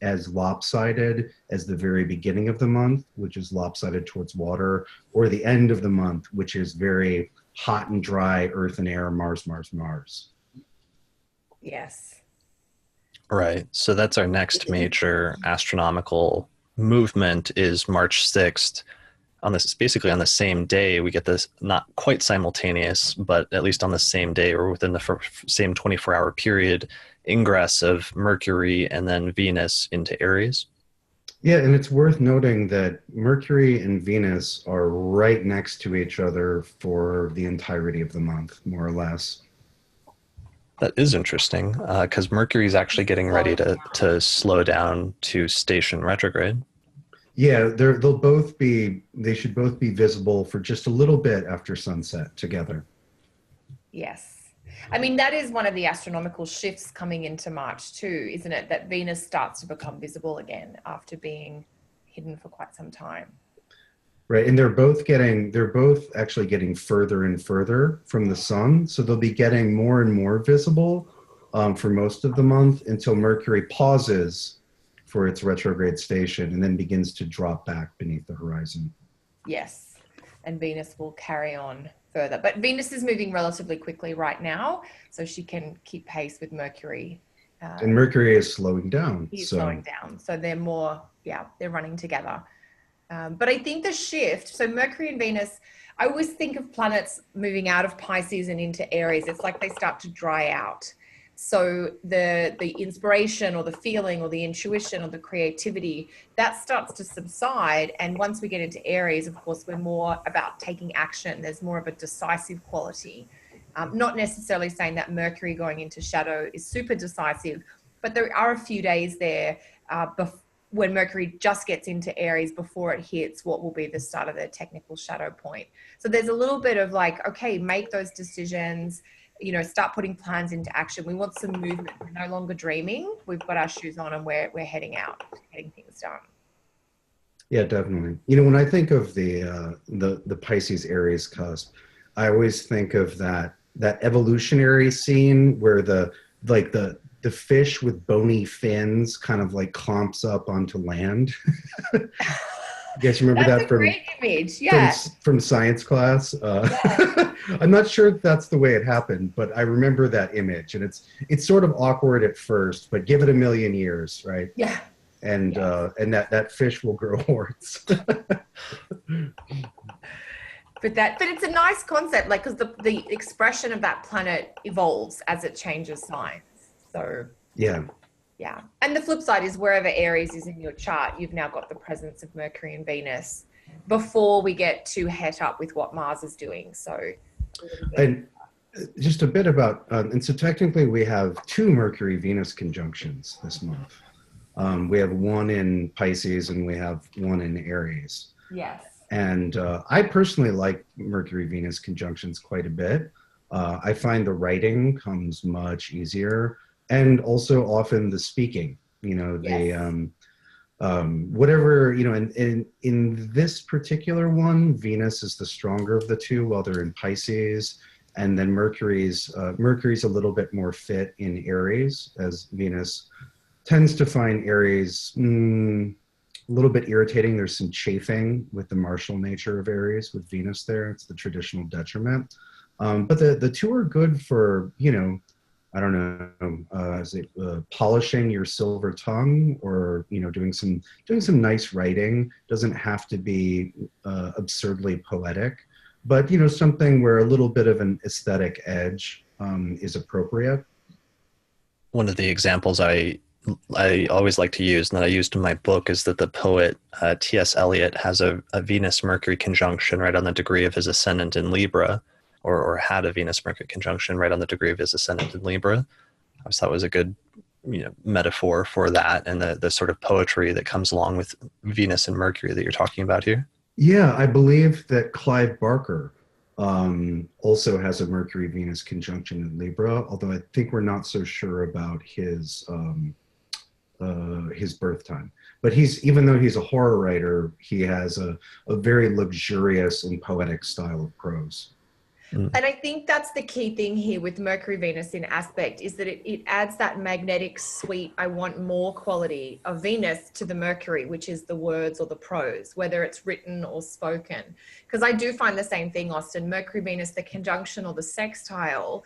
as lopsided as the very beginning of the month, which is lopsided towards water, or the end of the month, which is very hot and dry, earth and air, Mars, Mars, Mars. Yes. Right. So that's our next major astronomical movement is March 6th. Basically on the same day, we get this not quite simultaneous, but at least on the same day or within the same 24-hour period, ingress of Mercury and then Venus into Aries. Yeah, and it's worth noting that Mercury and Venus are right next to each other for the entirety of the month, more or less. That is interesting, because Mercury is actually getting ready to slow down to station retrograde. Yeah, they should both be visible for just a little bit after sunset together. Yes. I mean, that is one of the astronomical shifts coming into March too, isn't it? That Venus starts to become visible again after being hidden for quite some time. Right, and they're both actually getting further and further from the sun. So they'll be getting more and more visible for most of the month until Mercury pauses for its retrograde station and then begins to drop back beneath the horizon. Yes, and Venus will carry on further. But Venus is moving relatively quickly right now, so she can keep pace with Mercury. And Mercury is slowing down. He's slowing down. So they're running together. But I think the shift, so Mercury and Venus, I always think of planets moving out of Pisces and into Aries. It's like they start to dry out. So the inspiration or the feeling or the intuition or the creativity, that starts to subside. And once we get into Aries, of course, we're more about taking action. There's more of a decisive quality. Not necessarily saying that Mercury going into shadow is super decisive, but there are a few days there when Mercury just gets into Aries before it hits what will be the start of the technical shadow point. So there's a little bit of like, okay, make those decisions, start putting plans into action. We want some movement. We're no longer dreaming. We've got our shoes on and we're heading out, getting things done. Yeah, definitely. When I think of the Pisces Aries cusp, I always think of that evolutionary scene where the fish with bony fins kind of like clomps up onto land. You guys remember that's that from great image. Yeah. from science class? Yeah. I'm not sure if that's the way it happened, but I remember that image, and it's sort of awkward at first, but give it a million years, right? Yeah. And that fish will grow horns. But it's a nice concept, like, because the expression of that planet evolves as it changes signs. So yeah. And the flip side is wherever Aries is in your chart, you've now got the presence of Mercury and Venus before we get too het up with what Mars is doing. So, and just a bit about, and so technically we have 2 Mercury-Venus conjunctions this month. We have one in Pisces and we have one in Aries. Yes. And I personally like Mercury-Venus conjunctions quite a bit. I find the writing comes much easier. And also often the speaking, whatever, in this particular one, Venus is the stronger of the two while they're in Pisces. And then Mercury's a little bit more fit in Aries, as Venus tends to find Aries a little bit irritating. There's some chafing with the martial nature of Aries with Venus there. It's the traditional detriment. But the two are good for, I don't know, polishing your silver tongue, or doing some nice writing. Doesn't have to be absurdly poetic, but something where a little bit of an aesthetic edge is appropriate. One of the examples I I always like to use, and that I used in my book, is that the poet T.S. Eliot has a Venus-Mercury conjunction right on the degree of his ascendant in Libra, or had a Venus-Mercury conjunction right on the degree of his ascendant in Libra. I just thought it was a good metaphor for that, and the sort of poetry that comes along with Venus and Mercury that you're talking about here. Yeah, I believe that Clive Barker also has a Mercury-Venus conjunction in Libra, although I think we're not so sure about his birth time. But even though he's a horror writer, he has a very luxurious and poetic style of prose. And I think that's the key thing here with Mercury Venus in aspect, is that it adds that magnetic, sweet, I want more quality of Venus to the Mercury, which is the words or the prose, whether it's written or spoken. Because I do find the same thing, Austin. Mercury Venus, the conjunction or the sextile,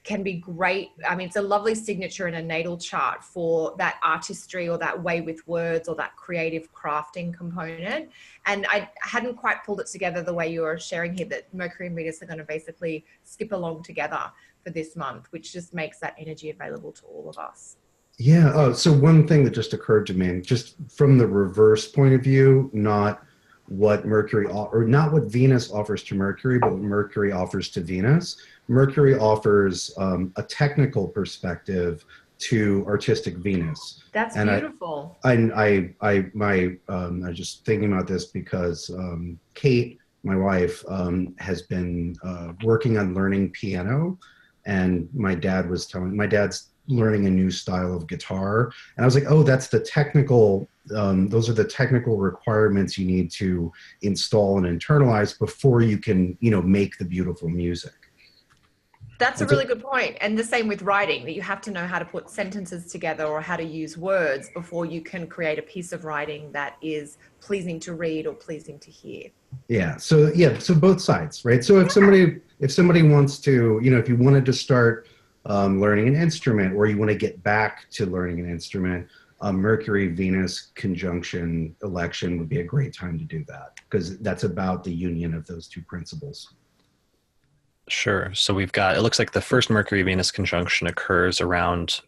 can be great. I mean, it's a lovely signature in a natal chart for that artistry or that way with words or that creative crafting component. And I hadn't quite pulled it together the way you were sharing here, that Mercury and Venus are going to basically skip along together for this month, which just makes that energy available to all of us. Yeah. Oh, so one thing that just occurred to me, just from the reverse point of view, not what Venus offers to Mercury, but what Mercury offers to Venus. Mercury offers a technical perspective to artistic Venus. That's beautiful. I was just thinking about this because Kate, my wife, has been working on learning piano, and my dad's learning a new style of guitar, and I was like, oh, that's the technical. Those are the technical requirements you need to install and internalize before you can, make the beautiful music. That's a really good point. And the same with writing, that you have to know how to put sentences together or how to use words before you can create a piece of writing that is pleasing to read or pleasing to hear. Yeah. So both sides, right? So if somebody wants to, if you wanted to start learning an instrument, or you want to get back to learning an instrument, Mercury-Venus conjunction election would be a great time to do that, because that's about the union of those two principles. Sure. So it looks like the first Mercury-Venus conjunction occurs around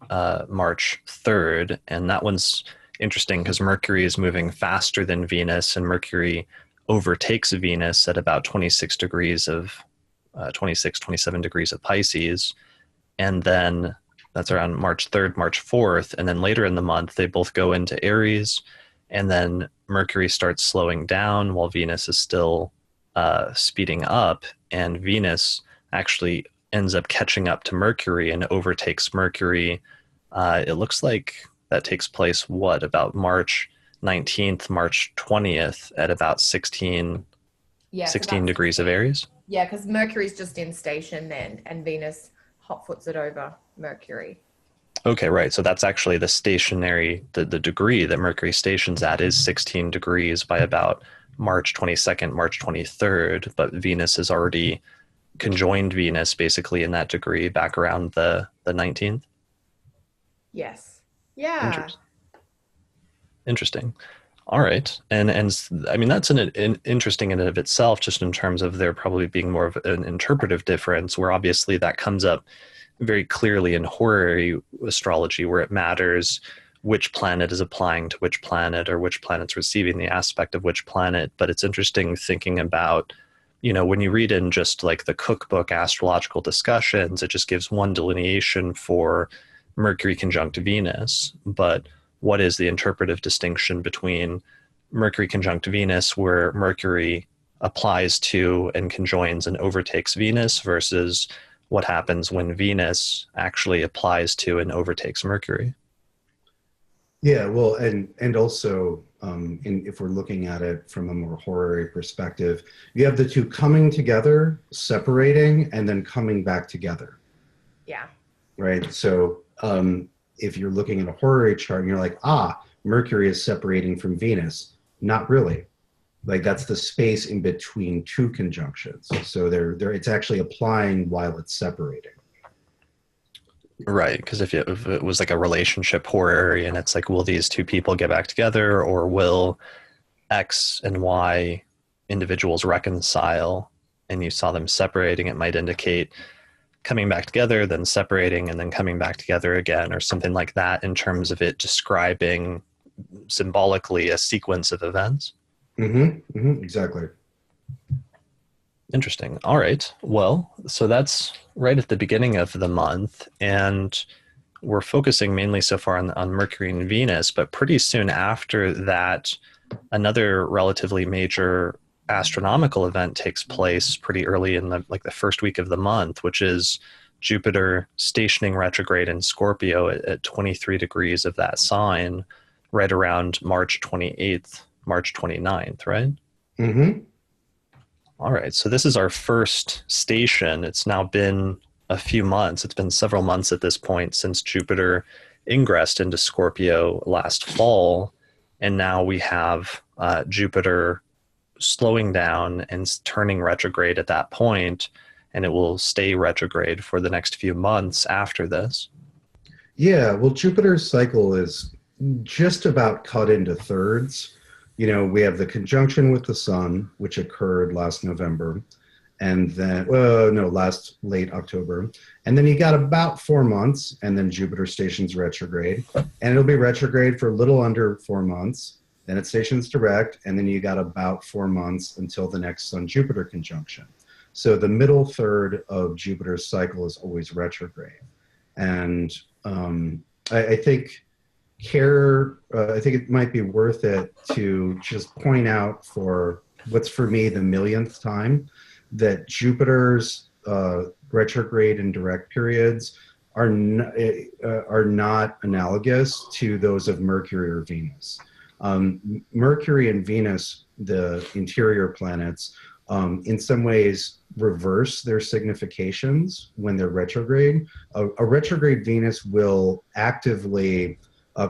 March 3rd. And that one's interesting because Mercury is moving faster than Venus, and Mercury overtakes Venus at about 26, 27 degrees of Pisces. And then that's around March 3rd, March 4th. And then later in the month, they both go into Aries. And then Mercury starts slowing down while Venus is still speeding up. And Venus actually ends up catching up to Mercury and overtakes Mercury. It looks like that takes place, about March 19th, March 20th at about 16 degrees of Aries? Yeah, because Mercury's just in station then, and Venus hotfoots it over Mercury. Okay, right. So that's actually the stationary, the degree that Mercury stations at is 16 degrees by about March 22nd, March 23rd, but Venus is already conjoined Venus basically in that degree back around the 19th. Yes. Yeah. Interesting. All right. And I mean, that's an interesting in and of itself, just in terms of there probably being more of an interpretive difference, where obviously that comes up very clearly in horary astrology, where it matters which planet is applying to which planet, or which planet's receiving the aspect of which planet. But it's interesting thinking about, when you read in just like the cookbook astrological discussions, it just gives one delineation for Mercury conjunct Venus. But what is the interpretive distinction between Mercury conjunct Venus, where Mercury applies to and conjoins and overtakes Venus, versus what happens when Venus actually applies to and overtakes Mercury? Yeah, well, and also, if we're looking at it from a more horary perspective, you have the two coming together, separating, and then coming back together. Yeah. Right. So if you're looking at a horary chart and you're like, Mercury is separating from Venus, not really. Like, that's the space in between two conjunctions. So it's actually applying while it's separating. Right, because if it was like a relationship horary, and it's like, will these two people get back together, or will X and Y individuals reconcile, and you saw them separating, it might indicate coming back together, then separating, and then coming back together again, or something like that, in terms of it describing symbolically a sequence of events? Exactly. Interesting. All right. Well, so that's right at the beginning of the month, and we're focusing mainly so far on Mercury and Venus, but pretty soon after that, another relatively major astronomical event takes place pretty early in the first week of the month, which is Jupiter stationing retrograde in Scorpio at 23 degrees of that sign, right around March 28th, March 29th, right? All right. So this is our first station. It's now been a few months. It's been several months at this point since Jupiter ingressed into Scorpio last fall. And now we have Jupiter slowing down and turning retrograde at that point, and it will stay retrograde for the next few months after this. Yeah, well, Jupiter's cycle is just about cut into thirds. You know, we have the conjunction with the sun, which occurred last November, and then, last late October. And then you got about 4 months, and then Jupiter stations retrograde, and it'll be retrograde for a little under 4 months. Then it stations direct, and then you got about 4 months until the next Sun-Jupiter conjunction. So the middle third of Jupiter's cycle is always retrograde. And I think it might be worth it to just point out, for what's for me the millionth time, that Jupiter's retrograde and direct periods are not analogous to those of Mercury or Venus. Mercury and Venus, the interior planets, in some ways reverse their significations when they're retrograde. A retrograde Venus will actively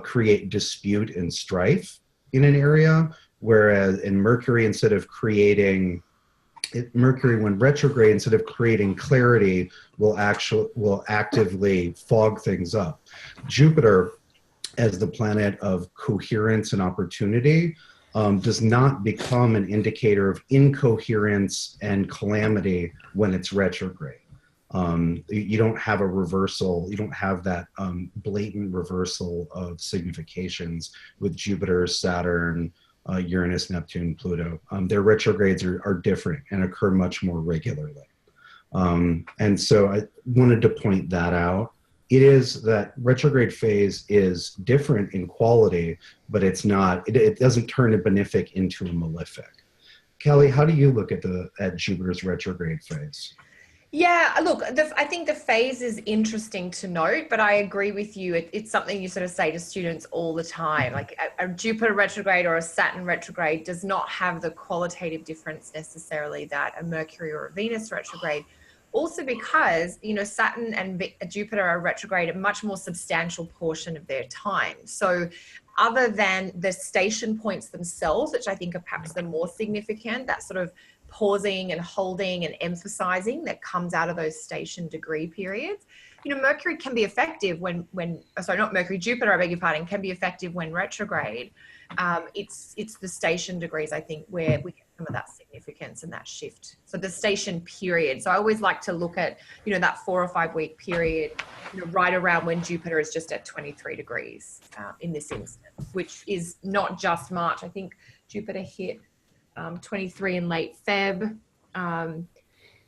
create dispute and strife in an area, whereas in Mercury, when retrograde, instead of creating clarity, will actively fog things up. Jupiter, as the planet of coherence and opportunity, does not become an indicator of incoherence and calamity when it's retrograde. You don't have a reversal. You don't have that blatant reversal of significations with Jupiter, Saturn, Uranus, Neptune, Pluto. Their retrogrades are different and occur much more regularly. And so I wanted to point that out. It is that retrograde phase is different in quality, but it doesn't turn a benefic into a malefic. Kelly, how do you look at Jupiter's retrograde phase? Yeah, look, I think the phase is interesting to note, but I agree with you. It's something you sort of say to students all the time. Like a Jupiter retrograde or a Saturn retrograde does not have the qualitative difference necessarily that a Mercury or a Venus retrograde. Also because, Saturn and Jupiter are retrograde a much more substantial portion of their time. So other than the station points themselves, which I think are perhaps the more significant, that sort of pausing and holding and emphasizing that comes out of those station degree periods. Mercury can be effective Jupiter, I beg your pardon, can be effective when retrograde. It's the station degrees, I think, where we get some of that significance and that shift. So the station period. So I always like to look at, that 4 or 5 week period, right around when Jupiter is just at 23 degrees in this instance, which is not just March. I think Jupiter hit 23 in late Feb.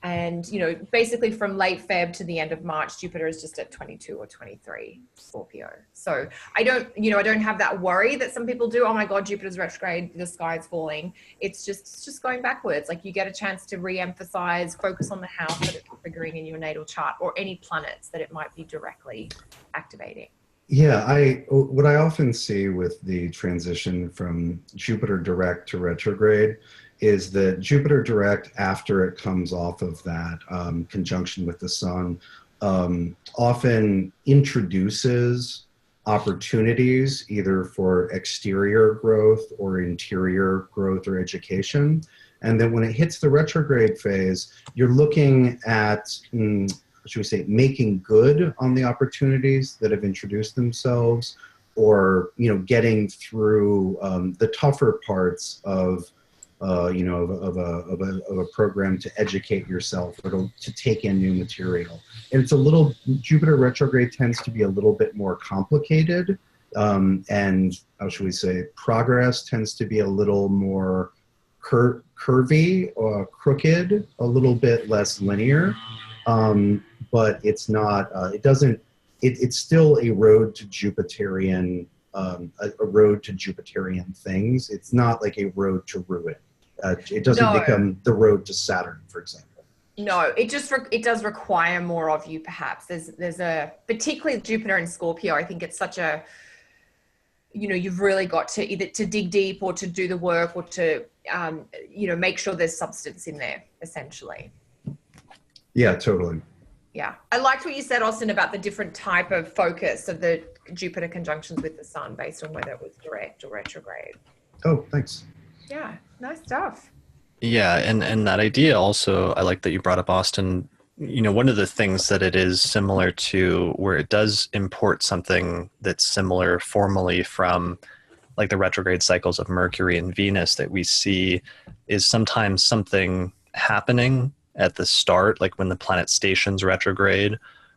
And, basically from late Feb to the end of March, Jupiter is just at 22 or 23 Scorpio. So I don't have that worry that some people do. Oh my God, Jupiter's retrograde, the sky is falling. It's just going backwards. Like you get a chance to re-emphasize, focus on the house that it's triggering in your natal chart or any planets that it might be directly activating. Yeah, what I often see with the transition from Jupiter direct to retrograde is that Jupiter direct, after it comes off of that conjunction with the sun, often introduces opportunities either for exterior growth or interior growth or education. And then when it hits the retrograde phase, you're looking at, should we say, making good on the opportunities that have introduced themselves, or getting through the tougher parts of of a program to educate yourself or to take in new material. And Jupiter retrograde tends to be a little bit more complicated. And how should we say, progress tends to be a little more curvy or crooked, a little bit less linear. But it's not, it's still a road to Jupiterian, things. It's not like a road to ruin. It doesn't become the road to Saturn, for example. No, it does require more of you, perhaps. There's particularly Jupiter and Scorpio, I think it's such a, you've really got to either to dig deep or to do the work or to, make sure there's substance in there, essentially. Yeah, totally. Yeah. I liked what you said, Austin, about the different type of focus of the Jupiter conjunctions with the sun based on whether it was direct or retrograde. Oh, thanks. Yeah, nice stuff. Yeah, and that idea also, I like that you brought up, Austin. One of the things that it is similar to, where it does import something that's similar formally from like the retrograde cycles of Mercury and Venus that we see, is sometimes something happening at the start, like when the planet stations retrograde,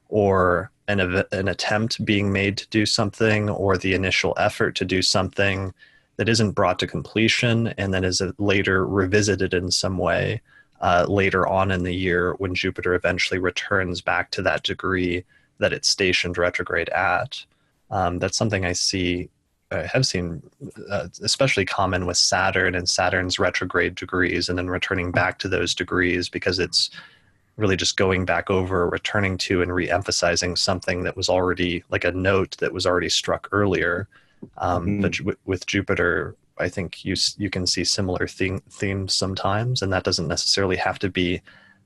or an attempt being made to do something, or the initial effort to do something that isn't brought to completion and then is later revisited in some way later on in the year when Jupiter eventually returns back to that degree that it's stationed retrograde at. That's something I have seen especially common with Saturn and Saturn's retrograde degrees, and then returning back to those degrees, because it's really just going back over, returning to, and re-emphasizing something that was already like a note that was already struck earlier. But with Jupiter, I think you can see similar themes sometimes, and that doesn't necessarily have to be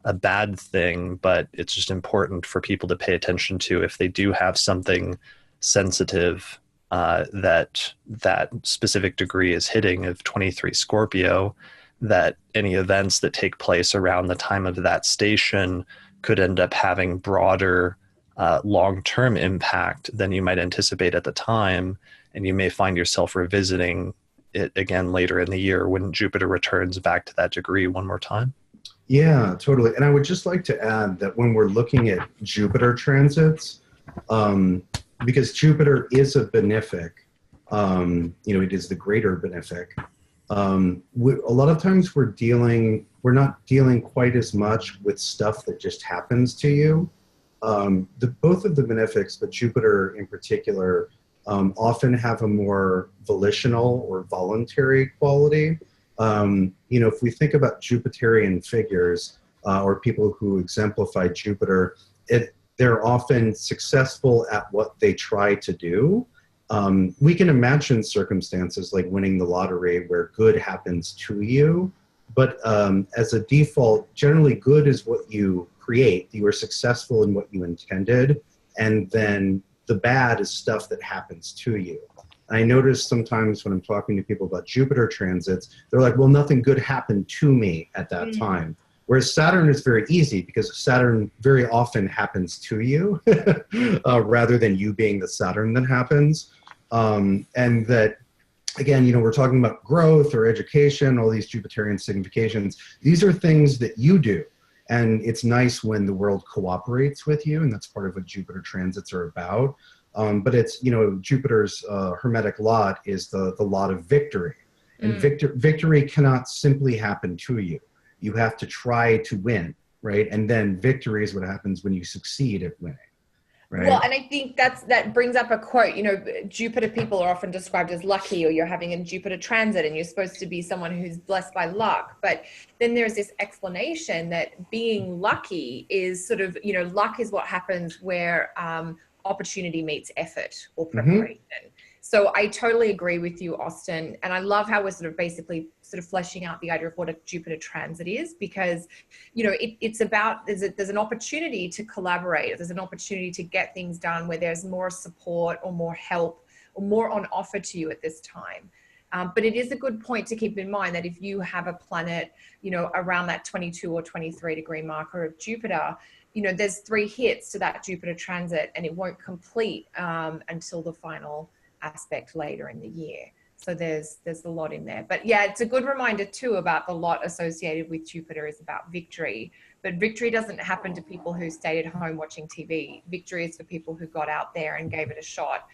a bad thing, but it's just important for people to pay attention to if they do have something sensitive that specific degree is hitting of 23 Scorpio, that any events that take place around the time of that station could end up having broader long-term impact than you might anticipate at the time. And you may find yourself revisiting it again later in the year when Jupiter returns back to that degree one more time. Yeah, totally. And I would just like to add that when we're looking at Jupiter transits, because Jupiter is a benefic, it is the greater benefic. A lot of times we're not dealing quite as much with stuff that just happens to you. Both of the benefics, but Jupiter in particular, often have a more volitional or voluntary quality. If we think about Jupiterian figures or people who exemplify Jupiter, they're often successful at what they try to do. We can imagine circumstances like winning the lottery where good happens to you, but as a default, generally good is what you create. You are successful in what you intended, and then the bad is stuff that happens to you. And I notice sometimes when I'm talking to people about Jupiter transits, they're like, well, nothing good happened to me at that time. Whereas Saturn is very easy, because Saturn very often happens to you rather than you being the Saturn that happens. And that, again, we're talking about growth or education, all these Jupiterian significations. These are things that you do. And it's nice when the world cooperates with you, and that's part of what Jupiter transits are about. But it's, Jupiter's hermetic lot is the lot of victory. And victory cannot simply happen to you. You have to try to win, right? And then victory is what happens when you succeed at winning. Right. Well, and I think that brings up a quote. Jupiter people are often described as lucky, or you're having a Jupiter transit and you're supposed to be someone who's blessed by luck. But then there's this explanation that being lucky is sort of, luck is what happens where opportunity meets effort or preparation. So I totally agree with you, Austin. And I love how we're sort of basically fleshing out the idea of what a Jupiter transit is, because, it's about, there's an opportunity to collaborate. There's an opportunity to get things done where there's more support or more help or more on offer to you at this time. But it is a good point to keep in mind that if you have a planet, around that 22 or 23 degree marker of Jupiter, there's 3 hits to that Jupiter transit, and it won't complete until the final aspect later in the year. So there's a lot in there. But yeah, it's a good reminder too about the lot associated with Jupiter is about victory. But victory doesn't happen to people who stayed at home watching TV. Victory is for people who got out there and gave it a shot.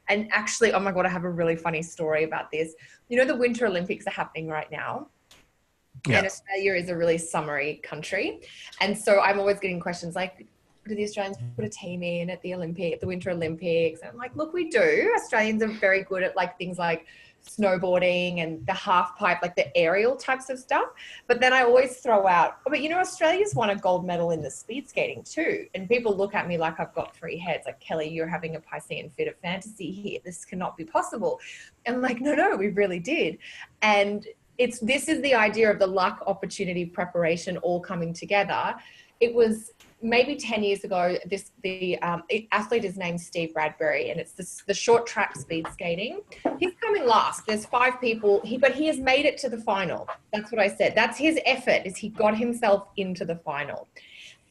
And actually, oh my God, I have a really funny story about this. You know, the Winter Olympics are happening right now. Yeah. And Australia is a really summery country. And so I'm always getting questions like, do the Australians put a team in at the Winter Olympics? And I'm like, look, we do. Australians are very good at like things like snowboarding and the half pipe, like the aerial types of stuff. But then I always throw out, oh, but you know, Australia's won a gold medal in the speed skating too. And people look at me like I've got three heads. Like, Kelly, you're having a Piscean fit of fantasy here. This cannot be possible. And I'm like, no, we really did. And this is the idea of the luck, opportunity, preparation all coming together. It was maybe 10 years ago, the athlete is named Steve Bradbury, and it's the short track speed skating. He's coming last. There's 5 people, but he has made it to the final. That's what I said. That's his effort, is he got himself into the final.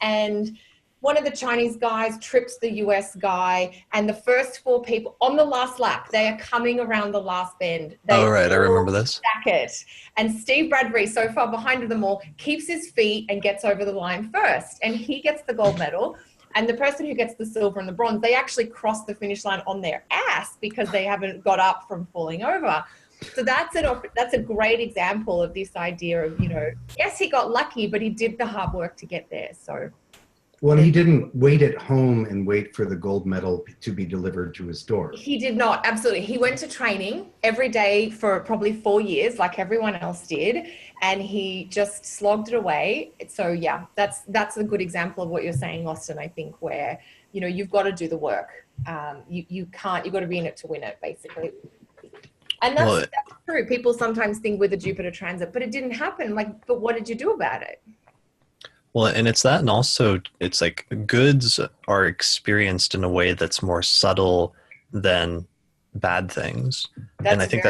And one of the Chinese guys trips the US guy, and the first 4 people on the last lap, they are coming around the last bend. Oh, right. I remember this. Stack it. And Steve Bradbury, so far behind them all, keeps his feet and gets over the line first. And he gets the gold medal. And the person who gets the silver and the bronze, they actually cross the finish line on their ass because they haven't got up from falling over. So that's a great example of this idea of, you know, yes, he got lucky, but he did the hard work to get there. So. Well, he didn't wait at home and wait for the gold medal to be delivered to his door. He did not, absolutely. He went to training every day for probably 4 years, like everyone else did, and he just slogged it away. So yeah, that's a good example of what you're saying, Austin, I think, where, you know, you've got to do the work. You've got to be in it to win it, basically. And that's true. People sometimes think with a Jupiter transit, but it didn't happen. Like, but what did you do about it? Well, and it's that, and also it's like goods are experienced in a way that's more subtle than bad things. And I think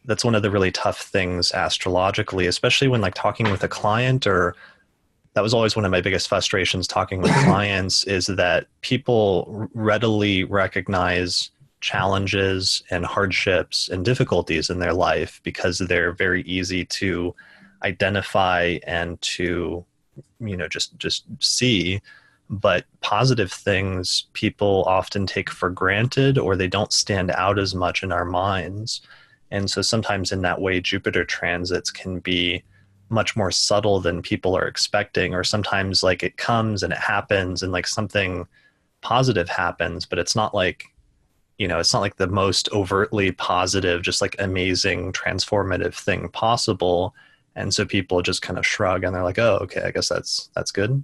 that's one of the really tough things astrologically, especially when like talking with a client, or that was always one of my biggest frustrations talking with clients, is that people readily recognize challenges and hardships and difficulties in their life because they're very easy to identify and to, you know, just see. But positive things people often take for granted, or they don't stand out as much in our minds. And so sometimes in that way, Jupiter transits can be much more subtle than people are expecting, or sometimes like it comes and it happens and like something positive happens, but it's not like, you know, it's not like the most overtly positive, just like amazing transformative thing possible. And so people just kind of shrug and they're like, oh, okay, I guess that's good.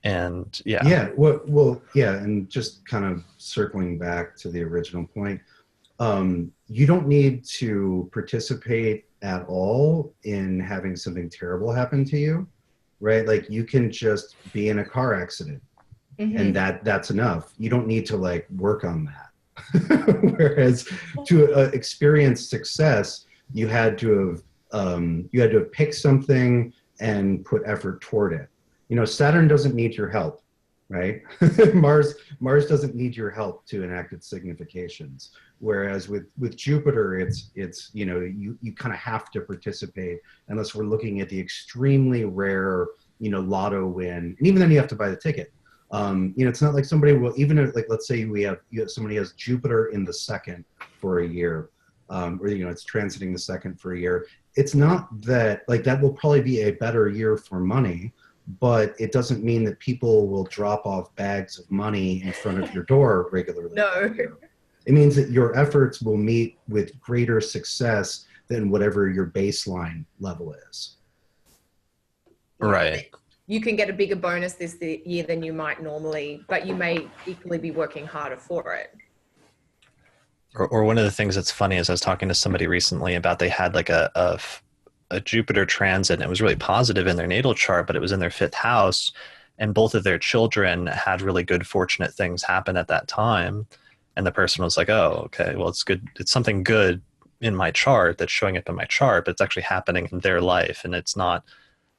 And yeah. Yeah. Well, yeah. And just kind of circling back to the original point, you don't need to participate at all in having something terrible happen to you, right? Like you can just be in a car accident, and that's enough. You don't need to like work on that. Whereas to experience success, you had to have picked something and put effort toward it. You know, Saturn doesn't need your help, right? Mars doesn't need your help to enact its significations. Whereas with Jupiter, it's you know, you kind of have to participate, unless we're looking at the extremely rare, you know, lotto win, and even then you have to buy the ticket. You know, it's not like somebody will, even if, like, let's say somebody has Jupiter in the second for a year, or, you know, it's transiting the second for a year. It's not that, like, that will probably be a better year for money, but it doesn't mean that people will drop off bags of money in front of your door regularly. No. It means that your efforts will meet with greater success than whatever your baseline level is. Right. You can get a bigger bonus this year than you might normally, but you may equally be working harder for it. Or one of the things that's funny is I was talking to somebody recently about, they had like a Jupiter transit, and it was really positive in their natal chart, but it was in their 5th house, and both of their children had really good, fortunate things happen at that time. And the person was like, oh, okay, well, it's good. It's something good in my chart that's showing up in my chart, but it's actually happening in their life, and it's not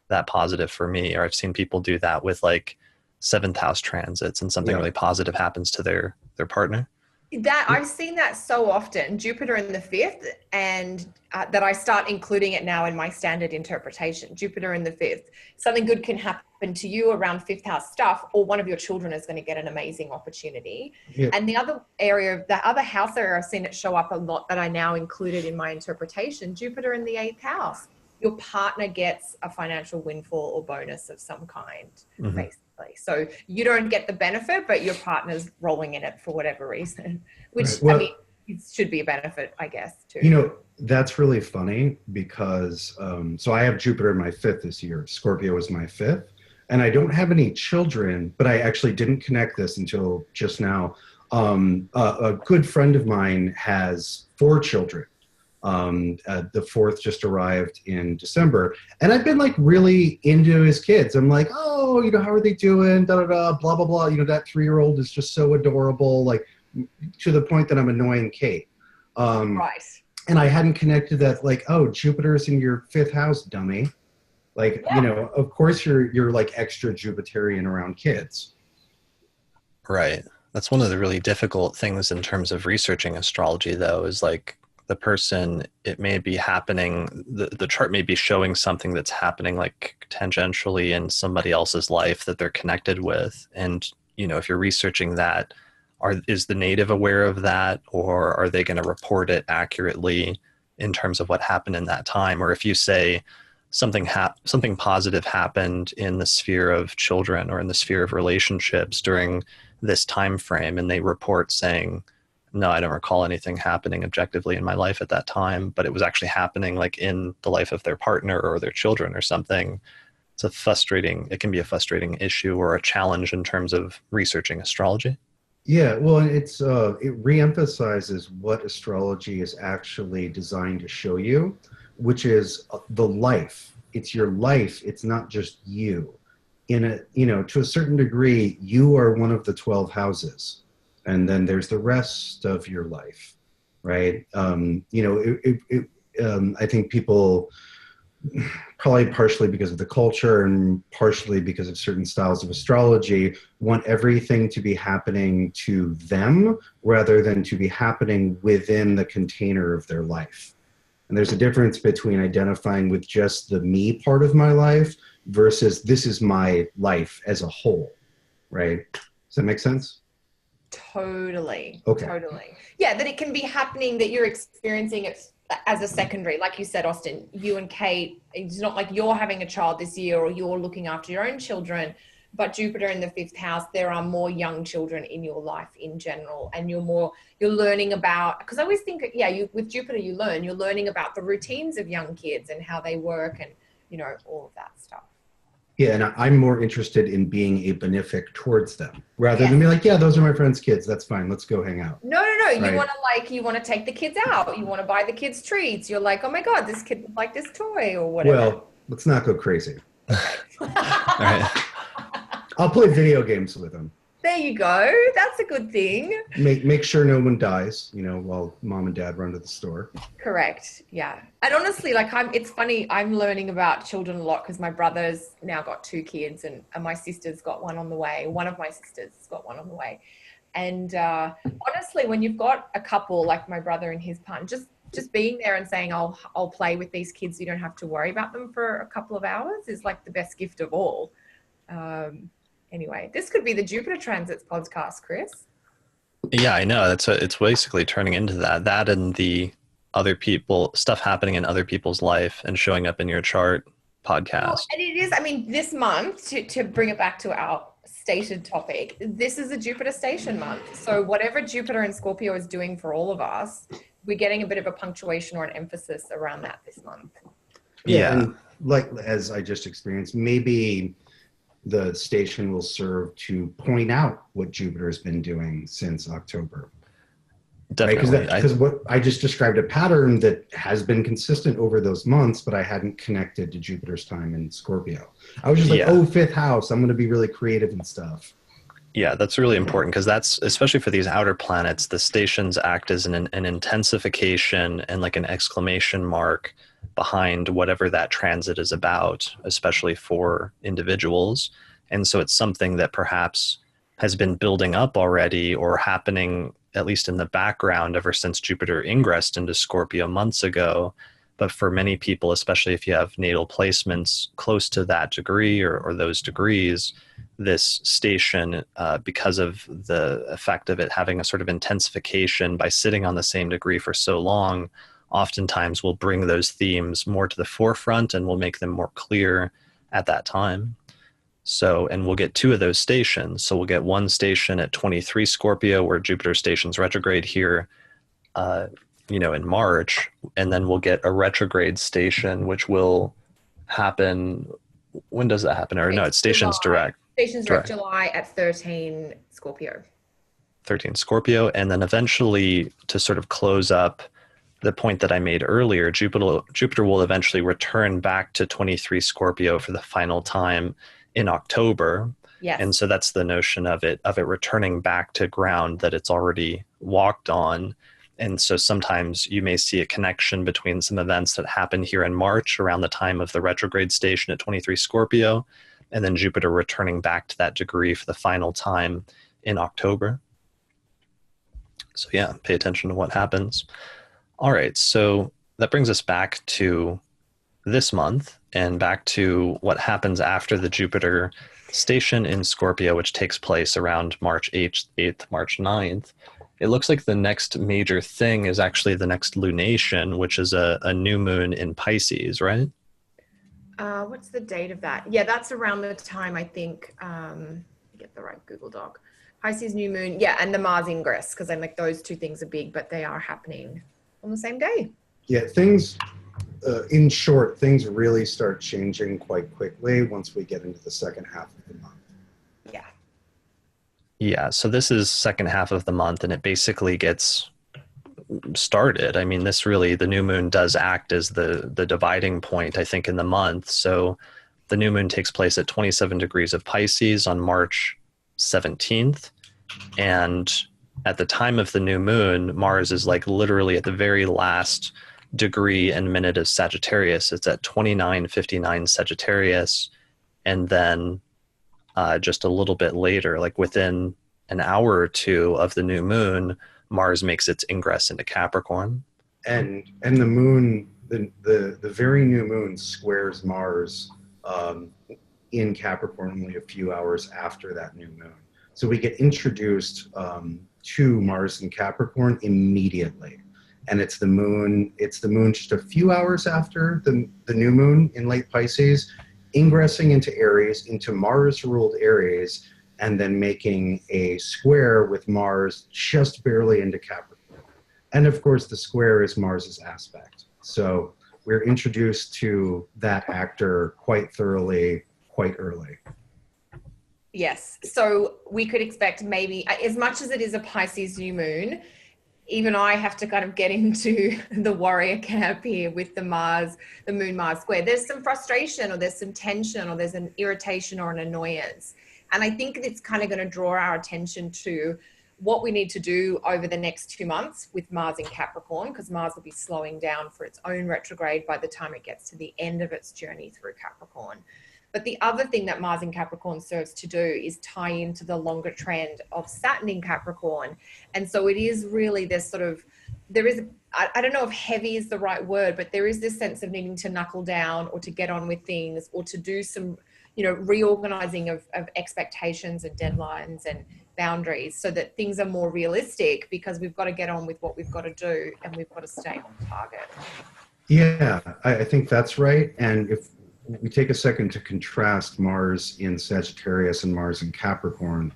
that positive for me. Or I've seen people do that with like 7th house transits, and something really positive happens to their partner. That I've seen that so often, Jupiter in the fifth, and that I start including it now in my standard interpretation. Jupiter in the fifth, something good can happen to you around fifth house stuff, or one of your children is going to get an amazing opportunity. Yeah. And the other house area, I've seen it show up a lot that I now included in my interpretation, Jupiter in the eighth house. Your partner gets a financial windfall or bonus of some kind, basically. So you don't get the benefit, but your partner's rolling in it for whatever reason, which right. Well, I mean, it should be a benefit, I guess, too. You know, that's really funny because, so I have Jupiter in my fifth this year. Scorpio is my fifth, and I don't have any children, but I actually didn't connect this until just now. A good friend of mine has 4 children. The 4th just arrived in December, and I've been like really into his kids. I'm like, oh, you know, how are they doing? Da da da, blah blah blah. You know, that 3-year-old is just so adorable, like to the point that I'm annoying Kate. Right. And I hadn't connected that, like, oh, Jupiter's in your 5th house, dummy. Like, yeah. You know, of course you're like extra Jupiterian around kids. Right. That's one of the really difficult things in terms of researching astrology, though, is like, the person, it may be happening, the chart may be showing something that's happening like tangentially in somebody else's life that they're connected with. And, you know, if you're researching that, is the native aware of that, or are they going to report it accurately in terms of what happened in that time? Or if you say something positive happened in the sphere of children or in the sphere of relationships during this time frame, and they report saying, no, I don't recall anything happening objectively in my life at that time, but it was actually happening like in the life of their partner or their children or something. It can be a frustrating issue or a challenge in terms of researching astrology. Yeah, well, it reemphasizes what astrology is actually designed to show you, which is the life. It's your life. It's not just you. To a certain degree, you are one of the 12 houses. And then there's the rest of your life, right? I think people, probably partially because of the culture and partially because of certain styles of astrology, want everything to be happening to them rather than to be happening within the container of their life. And there's a difference between identifying with just the me part of my life versus this is my life as a whole, right? Does that make sense? Totally. Okay. Totally. Yeah, that it can be happening, that you're experiencing it as a secondary. Like you said, Austin, you and Kate, it's not like you're having a child this year or you're looking after your own children, but Jupiter in the 5th house, there are more young children in your life in general. And you're learning about, because I always think, with Jupiter, you're learning about the routines of young kids and how they work and, all of that stuff. Yeah, and I'm more interested in being a benefic towards them rather than be like, yeah, those are my friends' kids. That's fine. Let's go hang out. No. Right? You want to take the kids out. You want to buy the kids treats. You're like, oh my God, this kid would like this toy or whatever. Well, let's not go crazy. All right. I'll play video games with them. There you go. That's a good thing. Make sure no one dies, while mom and dad run to the store. Correct. Yeah. And honestly, it's funny, I'm learning about children a lot because my brother's now got 2 kids and my sister's got one on the way. One of my sisters has got one on the way. And honestly, when you've got a couple like my brother and his partner, just being there and saying, I'll play with these kids. You don't have to worry about them for a couple of hours is like the best gift of all. Anyway, this could be the Jupiter Transits podcast, Chris. Yeah, I know. It's basically turning into that and the other people, stuff happening in other people's life and showing up in your chart podcast. And it is, this month, to bring it back to our stated topic, this is a Jupiter station month. So whatever Jupiter and Scorpio is doing for all of us, we're getting a bit of a punctuation or an emphasis around that this month. Yeah. And like, as I just experienced, maybe the station will serve to point out what Jupiter has been doing since October. Definitely. Because what I just described a pattern that has been consistent over those months, but I hadn't connected to Jupiter's time in Scorpio. I was just like, 5th house, I'm going to be really creative and stuff. Yeah, that's really important because that's, especially for these outer planets, the stations act as an intensification and like an exclamation mark behind whatever that transit is about, especially for individuals. And so it's something that perhaps has been building up already or happening at least in the background ever since Jupiter ingressed into Scorpio months ago. But for many people, especially if you have natal placements close to that degree or those degrees, this station, because of the effect of it having a sort of intensification by sitting on the same degree for so long, oftentimes will bring those themes more to the forefront and will make them more clear at that time. So, and we'll get two of those stations. So we'll get one station at 23 Scorpio where Jupiter stations retrograde here, in March, and then we'll get a retrograde station, which will happen. When does that happen? Or no, it's stations direct. Stations direct July at 13 Scorpio. 13 Scorpio. And then eventually, to sort of close up the point that I made earlier, Jupiter will eventually return back to 23 Scorpio for the final time in October. Yes. And so that's the notion of it returning back to ground that it's already walked on. And so sometimes you may see a connection between some events that happen here in March around the time of the retrograde station at 23 Scorpio, and then Jupiter returning back to that degree for the final time in October. So yeah, pay attention to what happens. All right, so that brings us back to this month and back to what happens after the Jupiter station in Scorpio, which takes place around March 8th, March 9th. It looks like the next major thing is actually the next lunation, which is a new moon in Pisces, right? What's the date of that? Yeah, that's around the time, I think, get the right Google Doc. Pisces new moon, yeah, and the Mars ingress, because I'm like, those two things are big, but they are happening on the same day. Yeah, things, in short, things really start changing quite quickly once we get into the second half of the month. Yeah. Yeah, so this is second half of the month, and it basically gets started. I mean, the new moon does act as the dividing point, I think, in the month. So the new moon takes place at 27 degrees of Pisces on March 17th. And at the time of the new moon, Mars is like literally at the very last degree and minute of Sagittarius. It's at 29:59 Sagittarius. And then just a little bit later, like within an hour or two of the new moon, Mars makes its ingress into Capricorn. And the moon, the very new moon squares Mars in Capricorn only a few hours after that new moon. So we get introduced to Mars in Capricorn immediately. And it's the moon just a few hours after the new moon in late Pisces, ingressing into Aries, into Mars-ruled Aries, and then making a square with Mars just barely into Capricorn. And of course, the square is Mars's aspect. So we're introduced to that actor quite thoroughly, quite early. Yes. So we could expect maybe, as much as it is a Pisces new moon, even I have to kind of get into the warrior camp here with the moon Mars square. There's some frustration, or there's some tension, or there's an irritation or an annoyance. And I think it's kind of going to draw our attention to what we need to do over the next 2 months with Mars in Capricorn, because Mars will be slowing down for its own retrograde by the time it gets to the end of its journey through Capricorn. But the other thing that Mars in Capricorn serves to do is tie into the longer trend of Saturn in Capricorn. And so it is really this sort of, I don't know if heavy is the right word, but there is this sense of needing to knuckle down or to get on with things, or to do some, reorganizing of expectations and deadlines and boundaries, so that things are more realistic, because we've got to get on with what we've got to do and we've got to stay on target. Yeah, I think that's right. And if we take a second to contrast Mars in Sagittarius and Mars in Capricorn,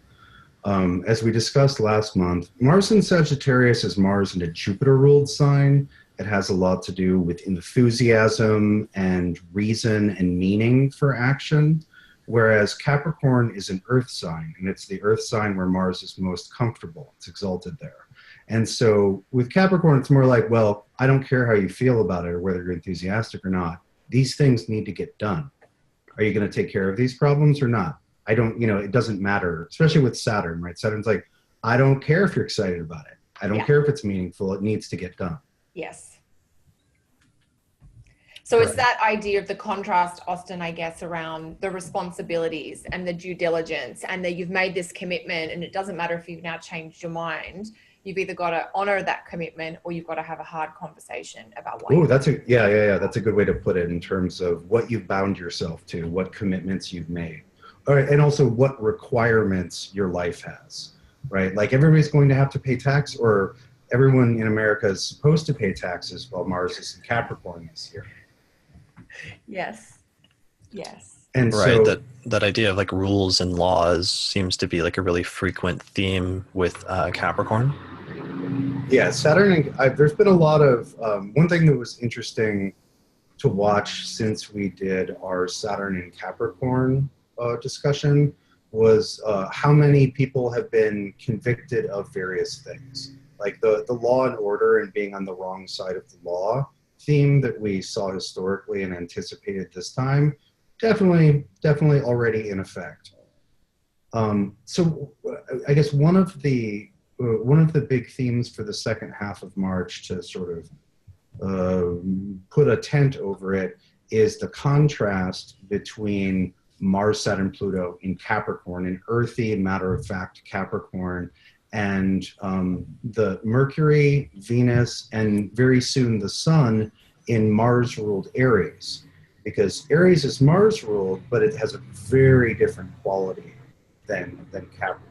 as we discussed last month, Mars in Sagittarius is Mars in a Jupiter-ruled sign. It has a lot to do with enthusiasm and reason and meaning for action, whereas Capricorn is an Earth sign, and it's the Earth sign where Mars is most comfortable. It's exalted there. And so with Capricorn, it's more like, well, I don't care how you feel about it or whether you're enthusiastic or not. These things need to get done. Are you going to take care of these problems or not? I don't, it doesn't matter, especially with Saturn, right? Saturn's like, I don't care if you're excited about it. I don't care if it's meaningful. It needs to get done. Yes. So it's that idea of the contrast, Austin, I guess, around the responsibilities and the due diligence, and that you've made this commitment, and it doesn't matter if you've now changed your mind. You've either got to honor that commitment or you've got to have a hard conversation about why. Oh, that's yeah. That's a good way to put it in terms of what you've bound yourself to, what commitments you've made. All right, and also what requirements your life has, right? Like everybody's going to have to pay tax, or everyone in America is supposed to pay taxes while Mars is in Capricorn this year. Yes. And right, so that idea of like rules and laws seems to be like a really frequent theme with Capricorn. yeah, Saturn, there's been a lot of, one thing that was interesting to watch since we did our Saturn and Capricorn discussion was how many people have been convicted of various things. Like the law and order and being on the wrong side of the law theme that we saw historically and anticipated this time, definitely already in effect. So I guess one of the big themes for the second half of March, to sort of put a tent over it, is the contrast between Mars, Saturn, Pluto in Capricorn, an earthy, matter-of-fact Capricorn, and the Mercury, Venus, and very soon the Sun in Mars-ruled Aries. Because Aries is Mars-ruled, but it has a very different quality than Capricorn.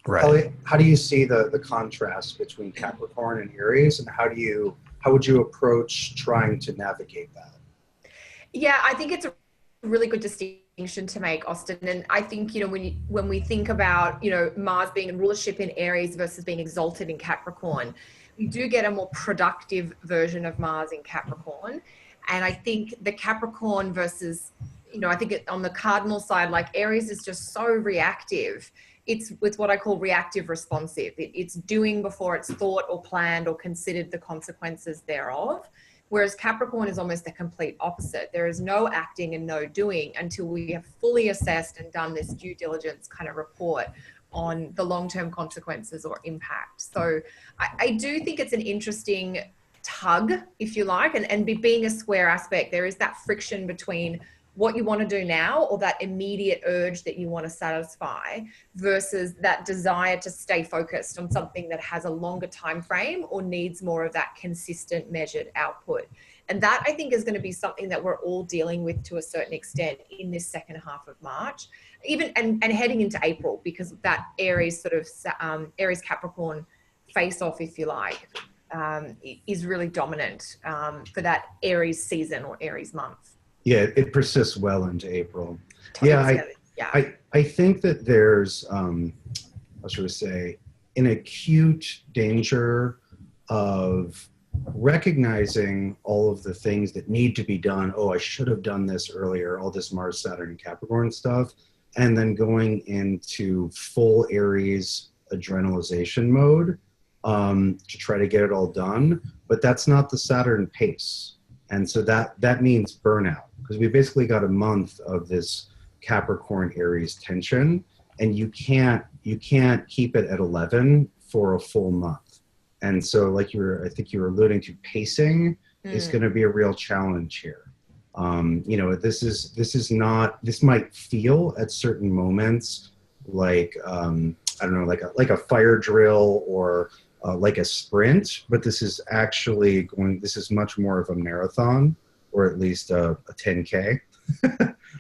Right. How do you see the contrast between Capricorn and Aries, and how would you approach trying to navigate that? Yeah, I think it's a really good distinction to make, Austin. And I think, when we think about, Mars being in rulership in Aries versus being exalted in Capricorn, we do get a more productive version of Mars in Capricorn. And I think the Capricorn versus, I think on the cardinal side, like Aries is just so reactive. It's what I call reactive responsive. It's doing before it's thought or planned or considered the consequences thereof. Whereas Capricorn is almost the complete opposite. There is no acting and no doing until we have fully assessed and done this due diligence kind of report on the long-term consequences or impact. So I do think it's an interesting tug, if you like, and being a square aspect, there is that friction between what you want to do now or that immediate urge that you want to satisfy versus that desire to stay focused on something that has a longer time frame or needs more of that consistent measured output. And that, I think, is going to be something that we're all dealing with to a certain extent in this second half of March, even and heading into April, because that Aries sort of Aries Capricorn face off, if you like, is really dominant for that Aries season or Aries month. Yeah, it persists well into April. I think that there's, how should I say, an acute danger of recognizing all of the things that need to be done. Oh, I should have done this earlier, all this Mars, Saturn, and Capricorn stuff, and then going into full Aries adrenalization mode to try to get it all done. But that's not the Saturn pace. And so that means burnout, because we basically got a month of this Capricorn Aries tension, and you can't keep it at 11 for a full month. And so, like I think you were alluding to, pacing is going to be a real challenge here. This might feel at certain moments like I don't know, like a fire drill or like a sprint, but this is much more of a marathon, or at least a 10K.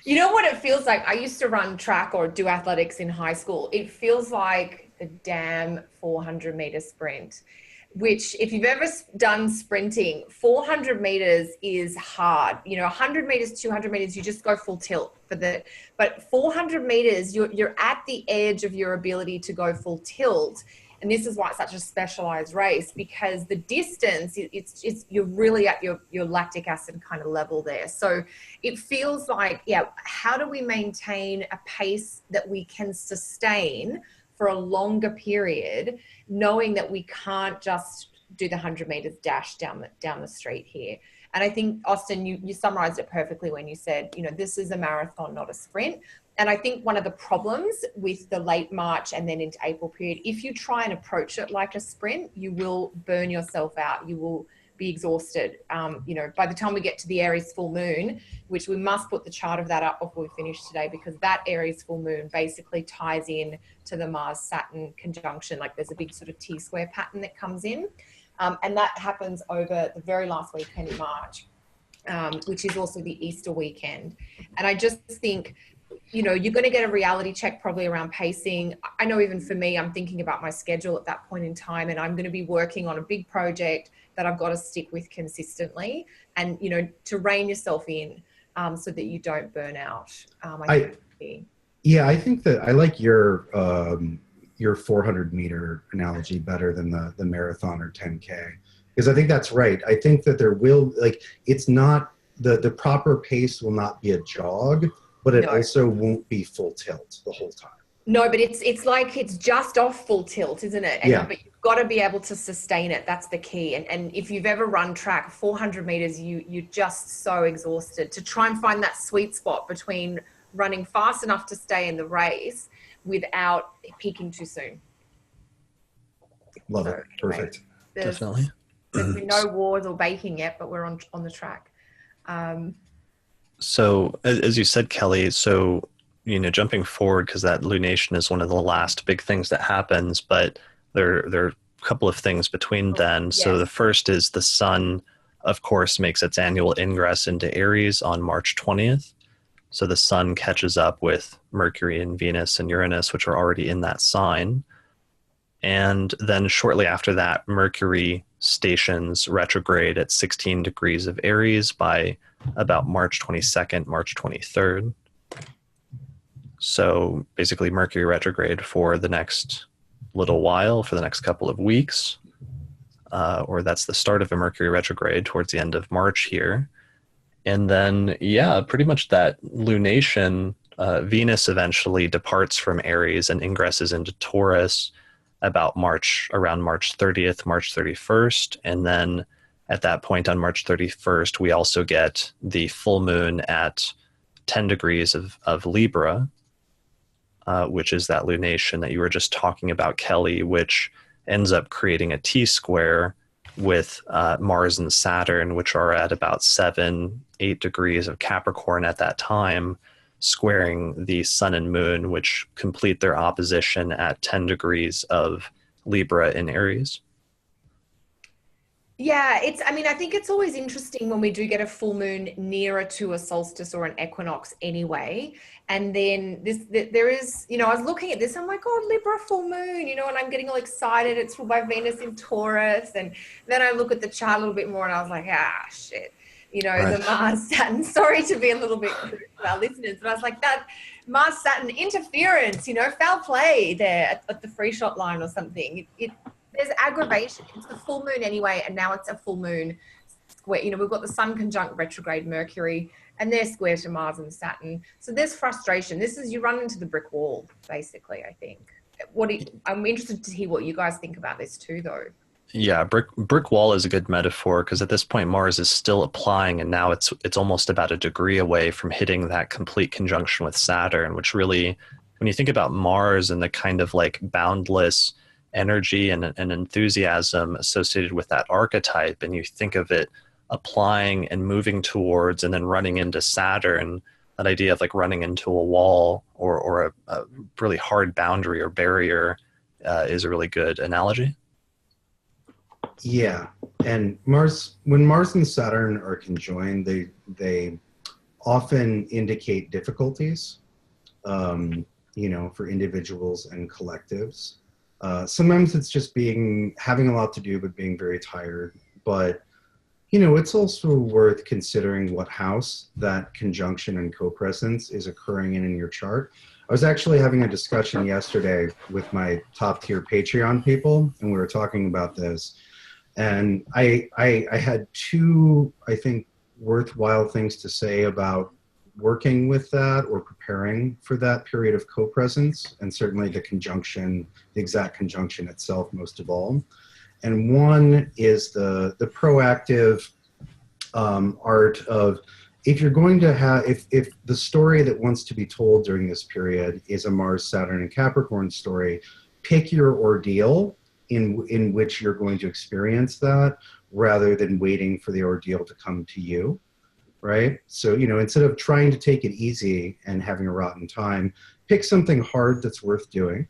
You know what it feels like? I used to run track or do athletics in high school. It feels like the damn 400-meter sprint, which if you've ever done sprinting, 400 meters is hard. 100 meters, 200 meters, you just go full tilt but 400 meters, you're at the edge of your ability to go full tilt. And this is why it's such a specialized race, because the distance, you're really at your lactic acid kind of level there. So it feels like, how do we maintain a pace that we can sustain for a longer period, knowing that we can't just do the 100 meters dash down the street here? And I think, Austin, you summarized it perfectly when you said, this is a marathon, not a sprint. And I think one of the problems with the late March and then into April period, if you try and approach it like a sprint, you will burn yourself out. You will be exhausted. By the time we get to the Aries full moon, which we must put the chart of that up before we finish today, because that Aries full moon basically ties in to the Mars-Saturn conjunction. Like there's a big sort of T-square pattern that comes in. And that happens over the very last weekend in March, which is also the Easter weekend. And I just think, you're going to get a reality check probably around pacing. I know even for me, I'm thinking about my schedule at that point in time, and I'm going to be working on a big project that I've got to stick with consistently, and, to rein yourself in so that you don't burn out. I think that I like your 400-meter analogy better than the marathon or 10K, because I think that's right. I think that there will, it's not, the proper pace will not be a jog, but it also won't be full tilt the whole time. No, but it's like it's just off full tilt, isn't it? But you've got to be able to sustain it. That's the key. And if you've ever run track, 400 meters, you're just so exhausted. To try and find that sweet spot between running fast enough to stay in the race without peaking too soon. Love it. Perfect. Definitely. There's been no wars or baking yet, but we're on the track. So as you said, Kelly, jumping forward, because that lunation is one of the last big things that happens, but there are a couple of things between then. Yes. So the first is the sun, of course, makes its annual ingress into Aries on March 20th. So the sun catches up with Mercury and Venus and Uranus, which are already in that sign. And then shortly after that, Mercury stations retrograde at 16 degrees of Aries by about March 22nd, March 23rd. So basically Mercury retrograde for the next little while, for the next couple of weeks, or that's the start of a Mercury retrograde towards the end of March here. And then, pretty much that lunation, Venus eventually departs from Aries and ingresses into Taurus about around March 30th, March 31st. And then at that point on March 31st, we also get the full moon at 10 degrees of Libra, which is that lunation that you were just talking about, Kelly, which ends up creating a T-square with Mars and Saturn, which are at about 7-8 degrees of Capricorn at that time, squaring the sun and moon, which complete their opposition at 10 degrees of Libra in Aries. Yeah, I think it's always interesting when we do get a full moon nearer to a solstice or an equinox anyway. And then there is, I was looking at this, I'm like, oh, Libra full moon, and I'm getting all excited. It's ruled by Venus in Taurus. And then I look at the chart a little bit more and I was like, shit. Right. The Mars Saturn, sorry to be a little bit crude to our listeners, but I was like, that Mars Saturn interference, foul play there at the free shot line or something. There's aggravation. It's the full moon anyway, and now it's a full moon square. We've got the sun conjunct retrograde Mercury, and they're square to Mars and Saturn. So there's frustration. You run into the brick wall, basically, I think. I'm interested to hear what you guys think about this too, though. Yeah, brick wall is a good metaphor, because at this point Mars is still applying, and now it's almost about a degree away from hitting that complete conjunction with Saturn, which really, when you think about Mars and the kind of like boundless energy and enthusiasm associated with that archetype, and you think of it applying and moving towards and then running into Saturn, that idea of like running into a wall or a really hard boundary or barrier is a really good analogy. Yeah, and when Mars and Saturn are conjoined, they often indicate difficulties, for individuals and collectives. Sometimes it's just having a lot to do, but being very tired. But, it's also worth considering what house that conjunction and co-presence is occurring in your chart. I was actually having a discussion yesterday with my top tier Patreon people, and we were talking about this. And I had two, I think, worthwhile things to say about working with that or preparing for that period of co-presence, and certainly the exact conjunction itself most of all. And one is the proactive art of, if you're going to have, if the story that wants to be told during this period is a Mars, Saturn, and Capricorn story, pick your ordeal in which you're going to experience that, rather than waiting for the ordeal to come to you, right? So, instead of trying to take it easy and having a rotten time, pick something hard that's worth doing.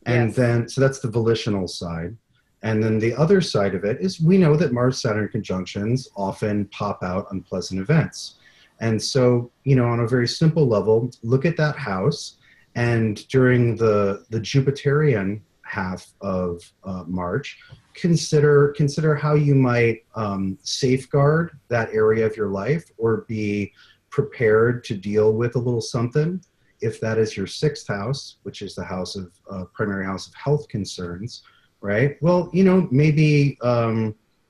And Yes. then, so that's the volitional side. And then the other side of it is, we know that Mars-Saturn conjunctions often pop out unpleasant events. And so, on a very simple level, look at that house, and during the Jupiterian half of March, consider how you might safeguard that area of your life, or be prepared to deal with a little something. If that is your 6th house, which is the house of primary house of health concerns, right? Well, maybe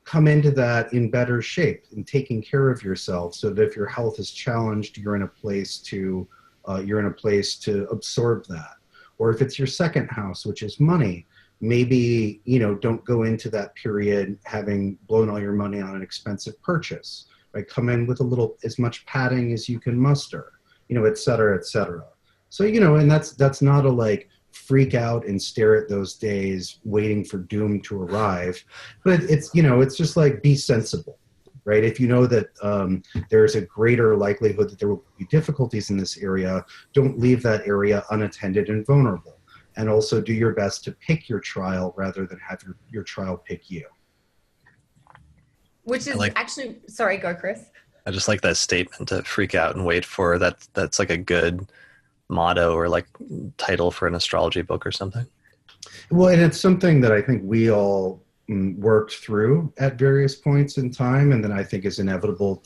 come into that in better shape and taking care of yourself, so that if your health is challenged, you're in a place to absorb that. Or if it's your 2nd house, which is money, maybe, don't go into that period having blown all your money on an expensive purchase, right? Come in with as much padding as you can muster, et cetera, et cetera. So, and that's not a freak out and stare at those days waiting for doom to arrive, but it's just be sensible, right? If you know that there's a greater likelihood that there will be difficulties in this area, don't leave that area unattended and vulnerable. And also do your best to pick your trial, rather than have your trial pick you. Which is actually, sorry, go Chris. I just like that statement, to freak out and wait for that. That's a good motto, or title for an astrology book or something. Well, and it's something that I think we all worked through at various points in time, and then I think is inevitable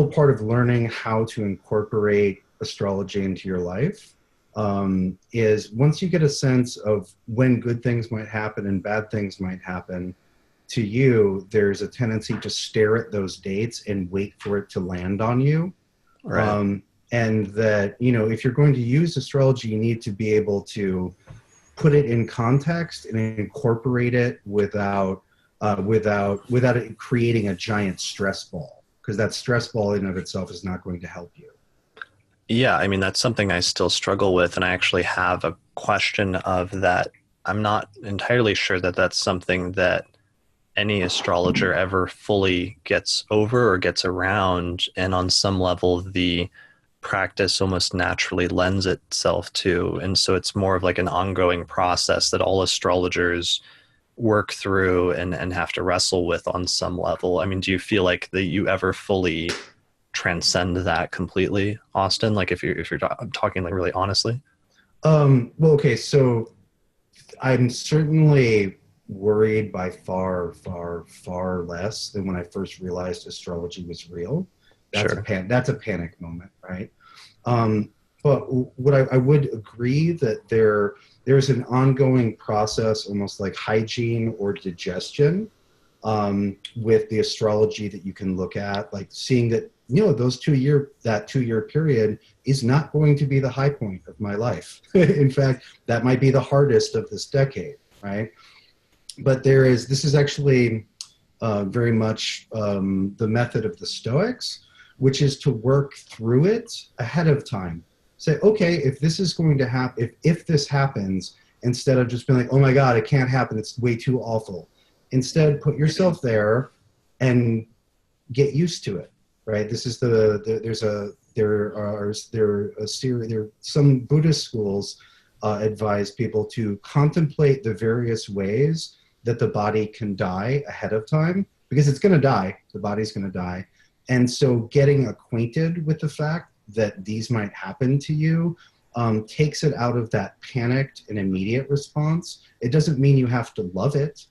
part of learning how to incorporate astrology into your life. Is once you get a sense of when good things might happen and bad things might happen to you, there's a tendency to stare at those dates and wait for it to land on you. Right. And that, if you're going to use astrology, you need to be able to put it in context and incorporate it without it creating a giant stress ball, because that stress ball in and of itself is not going to help you. Yeah, that's something I still struggle with, and I actually have a question of that. I'm not entirely sure that that's something that any astrologer ever fully gets over or gets around, and on some level the practice almost naturally lends itself to. And so it's more of an ongoing process that all astrologers work through and have to wrestle with on some level. Do you feel like that you ever fully transcend that completely, Austin? If you're talking really honestly? Well, okay, so I'm certainly worried by far, far, far less than when I first realized astrology was real. That's a panic moment, right? But what I would agree that there's an ongoing process, almost like hygiene or digestion, with the astrology that you can look at, seeing that that 2-year period is not going to be the high point of my life. In fact, that might be the hardest of this decade, right? But this is actually very much the method of the Stoics, which is to work through it ahead of time. Say, okay, if this is going to happen, if this happens, instead of just being like, oh my God, it can't happen, it's way too awful. Instead, put yourself there and get used to it, right? This is some Buddhist schools advise people to contemplate the various ways that the body can die ahead of time, because it's going to die. The body's going to die. And so getting acquainted with the fact that these might happen to you takes it out of that panicked and immediate response. It doesn't mean you have to love it,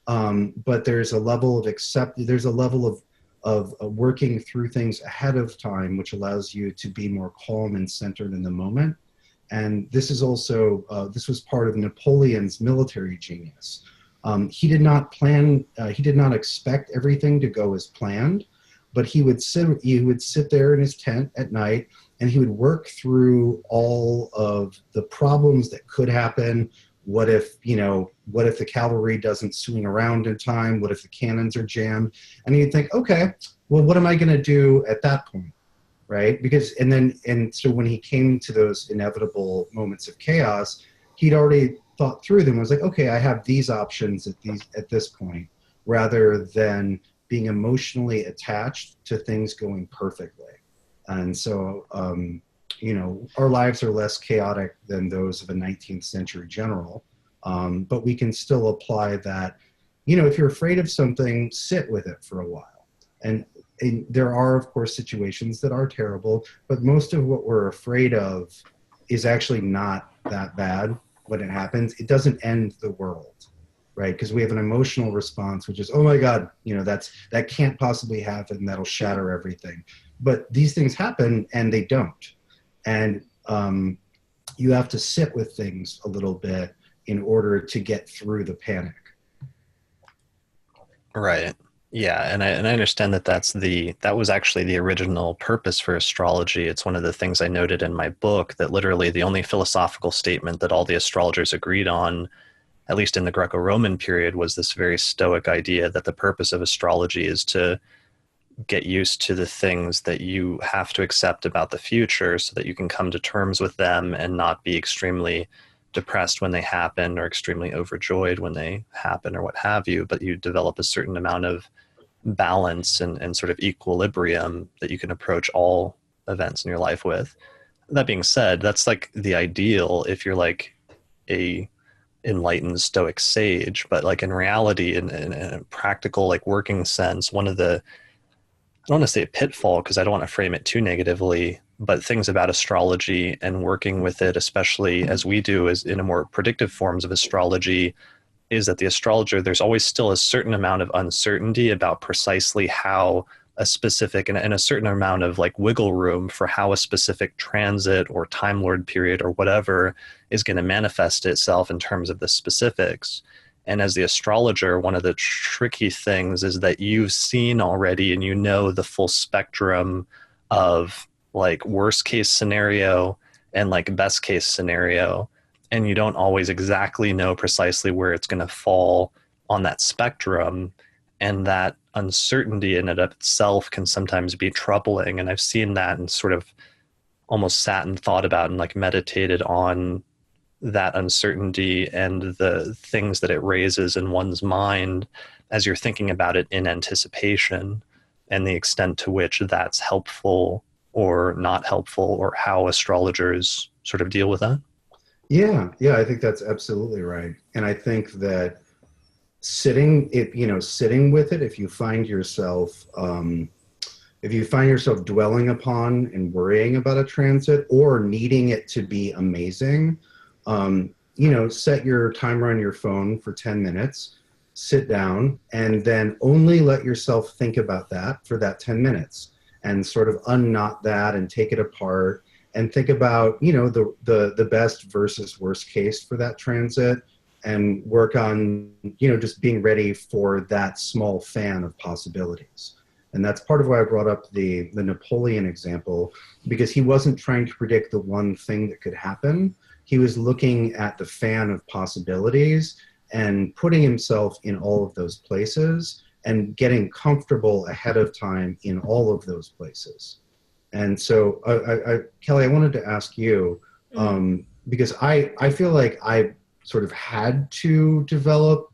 but there's a level of there's a level of working through things ahead of time, which allows you to be more calm and centered in the moment. And this is also, this was part of Napoleon's military genius. He did not expect everything to go as planned, but he would sit there in his tent at night, and he would work through all of the problems that could happen. What if the cavalry doesn't swing around in time? What if the cannons are jammed? And he'd think, okay, well, what am I going to do at that point? Right? So when he came to those inevitable moments of chaos, he'd already thought through them. I was like, okay, I have these options at this point, rather than being emotionally attached to things going perfectly. And so, our lives are less chaotic than those of a 19th century general, but we can still apply that. If you're afraid of something, sit with it for a while. And there are, of course, situations that are terrible, but most of what we're afraid of is actually not that bad when it happens. It doesn't end the world, right? Because we have an emotional response, which is, oh my God, that can't possibly happen. That'll shatter everything. But these things happen and they don't. And you have to sit with things a little bit in order to get through the panic. Right. Yeah, and I understand that was actually the original purpose for astrology. It's one of the things I noted in my book, that literally the only philosophical statement that all the astrologers agreed on, at least in the Greco-Roman period, was this very Stoic idea that the purpose of astrology is to get used to the things that you have to accept about the future so that you can come to terms with them and not be extremely depressed when they happen or extremely overjoyed when they happen or what have you, but you develop a certain amount of balance and sort of equilibrium that you can approach all events in your life with. That being said, that's like the ideal if you're like a enlightened Stoic sage, but like in reality, in a practical, like working sense, one of the, I don't want to say a pitfall because I don't want to frame it too negatively, but things about astrology and working with it, especially as we do as in a more predictive forms of astrology, is that the astrologer, there's always still a certain amount of uncertainty about precisely how a specific and a certain amount of like wiggle room for how a specific transit or Time Lord period or whatever is going to manifest itself in terms of the specifics. And as the astrologer, one of the tricky things is that you've seen already and the full spectrum of like worst case scenario and like best case scenario. And you don't always exactly know precisely where it's going to fall on that spectrum. And that uncertainty in and of itself can sometimes be troubling. And I've seen that and sort of almost sat and thought about and like meditated on that uncertainty and the things that it raises in one's mind as you're thinking about it in anticipation, and the extent to which that's helpful or not helpful, or how astrologers sort of deal with that. Yeah, I think that's absolutely right. And I think that sitting with it, if you find yourself dwelling upon and worrying about a transit or needing it to be amazing, set your timer on your phone for 10 minutes, sit down, and then only let yourself think about that for that 10 minutes and sort of unknot that and take it apart and think about, the best versus worst case for that transit, and work on, just being ready for that small fan of possibilities. And that's part of why I brought up the Napoleon example, because he wasn't trying to predict the one thing that could happen. He was looking at the fan of possibilities and putting himself in all of those places and getting comfortable ahead of time in all of those places. And so, Kelly, I wanted to ask you, because I feel like I sort of had to develop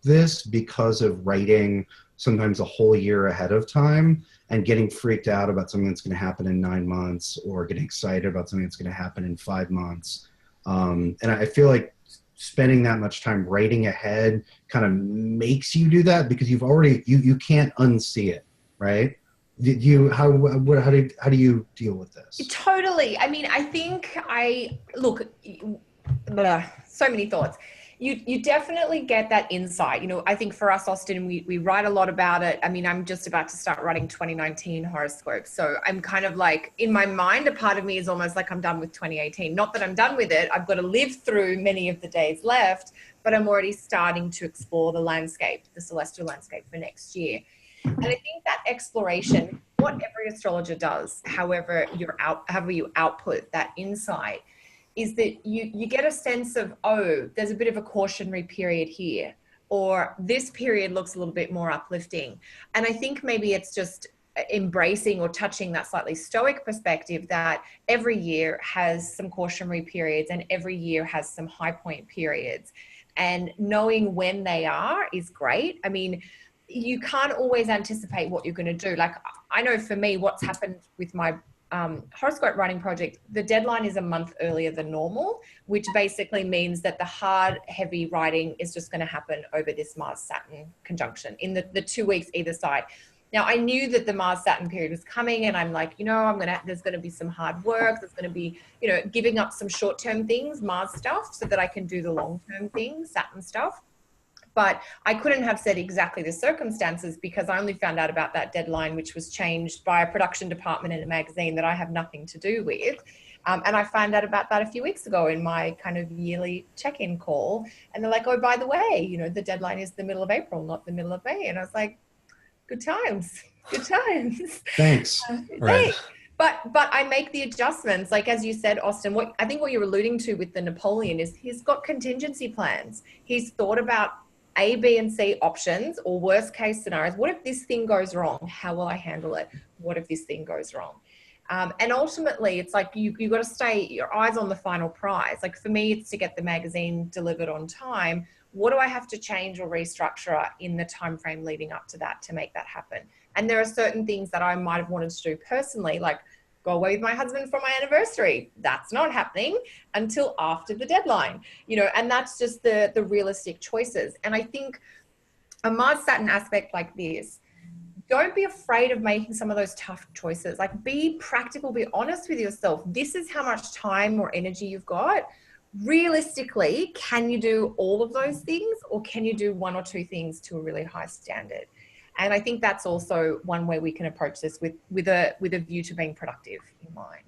this because of writing sometimes a whole year ahead of time and getting freaked out about something that's going to happen in 9 months, or getting excited about something that's going to happen in 5 months. And I feel like spending that much time writing ahead kind of makes you do that, because you've already, you can't unsee it, right? How do you deal with this? Totally. I mean, I think so many thoughts. You definitely get that insight. I think for us, Austin, we write a lot about it. I mean, I'm just about to start writing 2019 horoscopes. So I'm kind of like, in my mind, a part of me is almost like I'm done with 2018. Not that I'm done with it. I've got to live through many of the days left, but I'm already starting to explore the landscape, the celestial landscape for next year. And I think that exploration, what every astrologer does, however you output that insight, is that you get a sense of, oh, there's a bit of a cautionary period here, or this period looks a little bit more uplifting. And I think maybe it's just embracing or touching that slightly stoic perspective that every year has some cautionary periods and every year has some high point periods. And knowing when they are is great. I mean, you can't always anticipate what you're going to do. Like, I know for me, what's happened with my horoscope writing project, the deadline is a month earlier than normal, which basically means that the hard, heavy writing is just going to happen over this Mars-Saturn conjunction in the 2 weeks either side. Now, I knew that the Mars-Saturn period was coming, and I'm like, there's going to be some hard work. There's going to be, giving up some short-term things, Mars stuff, so that I can do the long-term things, Saturn stuff. But I couldn't have said exactly the circumstances because I only found out about that deadline, which was changed by a production department in a magazine that I have nothing to do with. And I found out about that a few weeks ago in my kind of yearly check-in call. And they're like, oh, by the way, the deadline is the middle of April, not the middle of May. And I was like, good times. Thanks. Right. But I make the adjustments. Like, as you said, Austin, I think what you're alluding to with the Napoleon is he's got contingency plans. He's thought about A, B, and C options or worst case scenarios. What if this thing goes wrong? How will I handle it? What if this thing goes wrong? And ultimately, it's like you got to stay your eyes on the final prize. Like for me, it's to get the magazine delivered on time. What do I have to change or restructure in the time frame leading up to that to make that happen? And there are certain things that I might have wanted to do personally, like go away with my husband for my anniversary. That's not happening until after the deadline, and that's just the realistic choices. And I think a Mars-Saturn aspect like this, don't be afraid of making some of those tough choices. Like, be practical, be honest with yourself. This is how much time or energy you've got. Realistically, can you do all of those things, or can you do one or two things to a really high standard? And I think that's also one way we can approach this with a view to being productive in mind.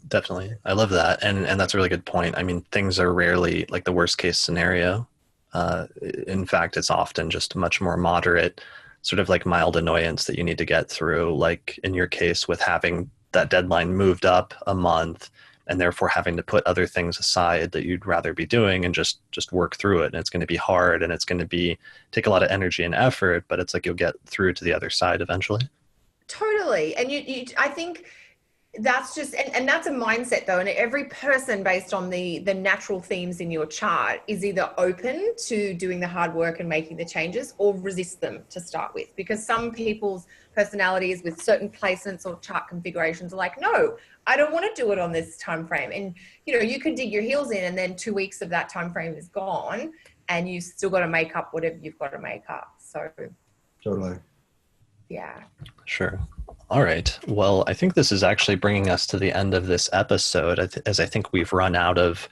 Definitely. I love that. And that's a really good point. I mean, things are rarely like the worst case scenario. In fact, it's often just much more moderate, sort of like mild annoyance that you need to get through. Like in your case with having that deadline moved up a month and therefore having to put other things aside that you'd rather be doing and just work through it. And it's going to be hard and it's going to take a lot of energy and effort, but it's like you'll get through to the other side eventually. Totally. And I think that's just, and that's a mindset though. And every person based on the natural themes in your chart is either open to doing the hard work and making the changes or resist them to start with, because some people's personalities with certain placements or chart configurations are like, no, I don't want to do it on this time frame. And you can dig your heels in and then 2 weeks of that time frame is gone and you still got to make up whatever you've got to make up. So totally. Yeah. Sure. All right. Well, I think this is actually bringing us to the end of this episode, as I think we've run out of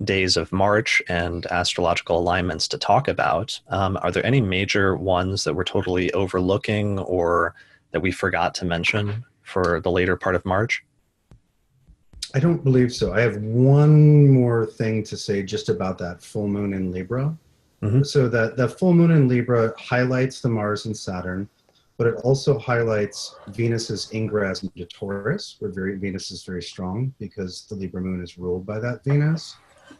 days of March and astrological alignments to talk about. Are there any major ones that we're totally overlooking or that we forgot to mention for the later part of March? I don't believe so. I have one more thing to say just about that full moon in Libra. Mm-hmm. So the full moon in Libra highlights the Mars and Saturn, but it also highlights Venus's ingress into Taurus, where Venus is very strong because the Libra moon is ruled by that Venus.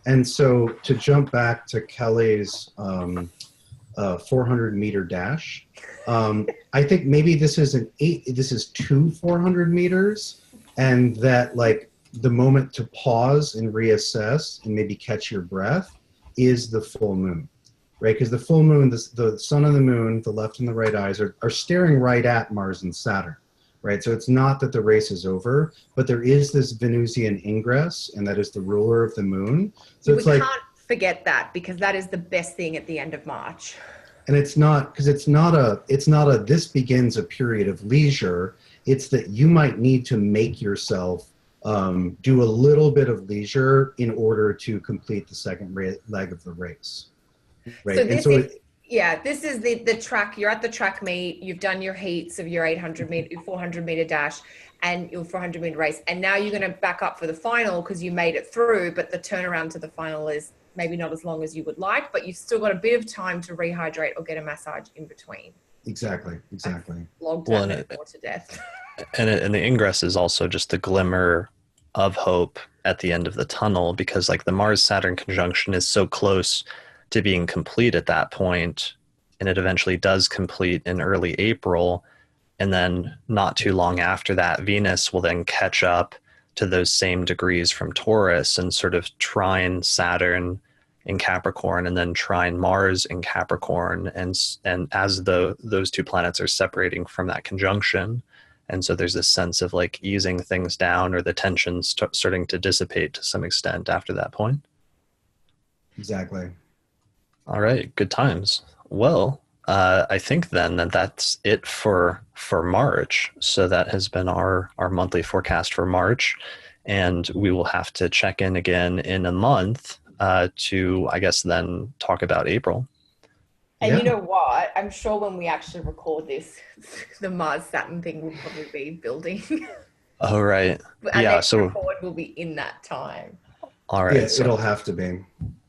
And so to jump back to Kelly's 400-meter dash, I think maybe this is two 400 meters, and that like the moment to pause and reassess and maybe catch your breath is the full moon. Right, because the full moon, the sun and the moon, the left and the right eyes are staring right at Mars and Saturn, right? So it's not that the race is over, but there is this Venusian ingress, and that is the ruler of the moon. So we can't forget that, because that is the best thing at the end of March. And it's not a this begins a period of leisure. It's that you might need to make yourself do a little bit of leisure in order to complete the second leg of the race. Right. So this is the track. You're at the track meet. You've done your heats of your 400 meter dash and your 400 meter race. And now you're going to back up for the final because you made it through, but the turnaround to the final is maybe not as long as you would like, but you've still got a bit of time to rehydrate or get a massage in between. Exactly. Logged down to death. And the ingress is also just the glimmer of hope at the end of the tunnel, because like the Mars-Saturn conjunction is so close to being complete at that point, and it eventually does complete in early April. And then not too long after that, Venus will then catch up to those same degrees from Taurus and sort of trine Saturn in Capricorn, and then trine Mars in Capricorn. And as those two planets are separating from that conjunction, and so there's this sense of like easing things down, or the tensions starting to dissipate to some extent after that point. Exactly. All right, good times. Well, I think then that's it for March. So that has been our monthly forecast for March, and we will have to check in again in a month to, I guess, then talk about April. And you know what? I'm sure when we actually record this, the Mars Saturn thing will probably be building. Oh, right. And yeah. so record will be in that time. All right. Yeah, it'll have to be.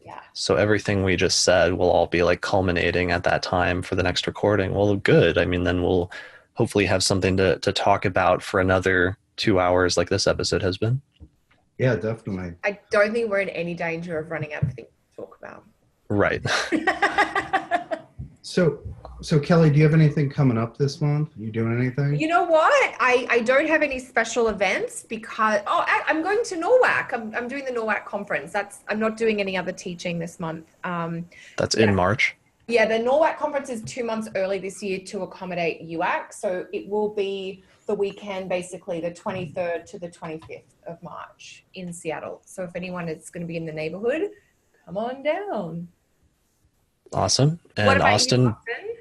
Yeah. So everything we just said will all be like culminating at that time for the next recording. Well, good. I mean, then we'll hopefully have something to talk about for another 2 hours like this episode has been. Yeah, definitely. I don't think we're in any danger of running out of things to talk about. Right. So Kelly, do you have anything coming up this month? You doing anything? You know what? I don't have any special events because I'm going to NORWAC. I'm doing the NORWAC conference. I'm not doing any other teaching this month. That's in March. Yeah, the NORWAC conference is 2 months early this year to accommodate UAC. So it will be the weekend, basically the 23rd to the 25th of March in Seattle. So if anyone is going to be in the neighborhood, come on down. Awesome. And what about Austin, you, Austin?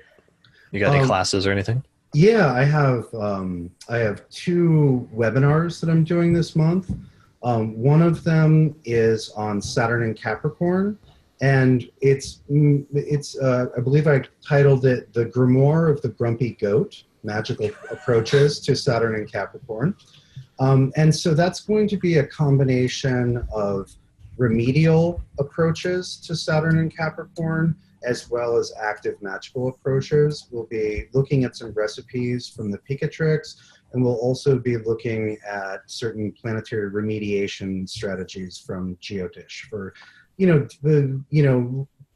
You got any classes or anything? Yeah, I have 2 webinars that I'm doing this month. One of them is on Saturn and Capricorn, and it's I believe I titled it "The Grimoire of the Grumpy Goat: Magical Approaches to Saturn and Capricorn." And so that's going to be a combination of remedial approaches to Saturn and Capricorn, as well as active magical approaches. We'll be looking at some recipes from the Picatrix, and we'll also be looking at certain planetary remediation strategies from Geotish for,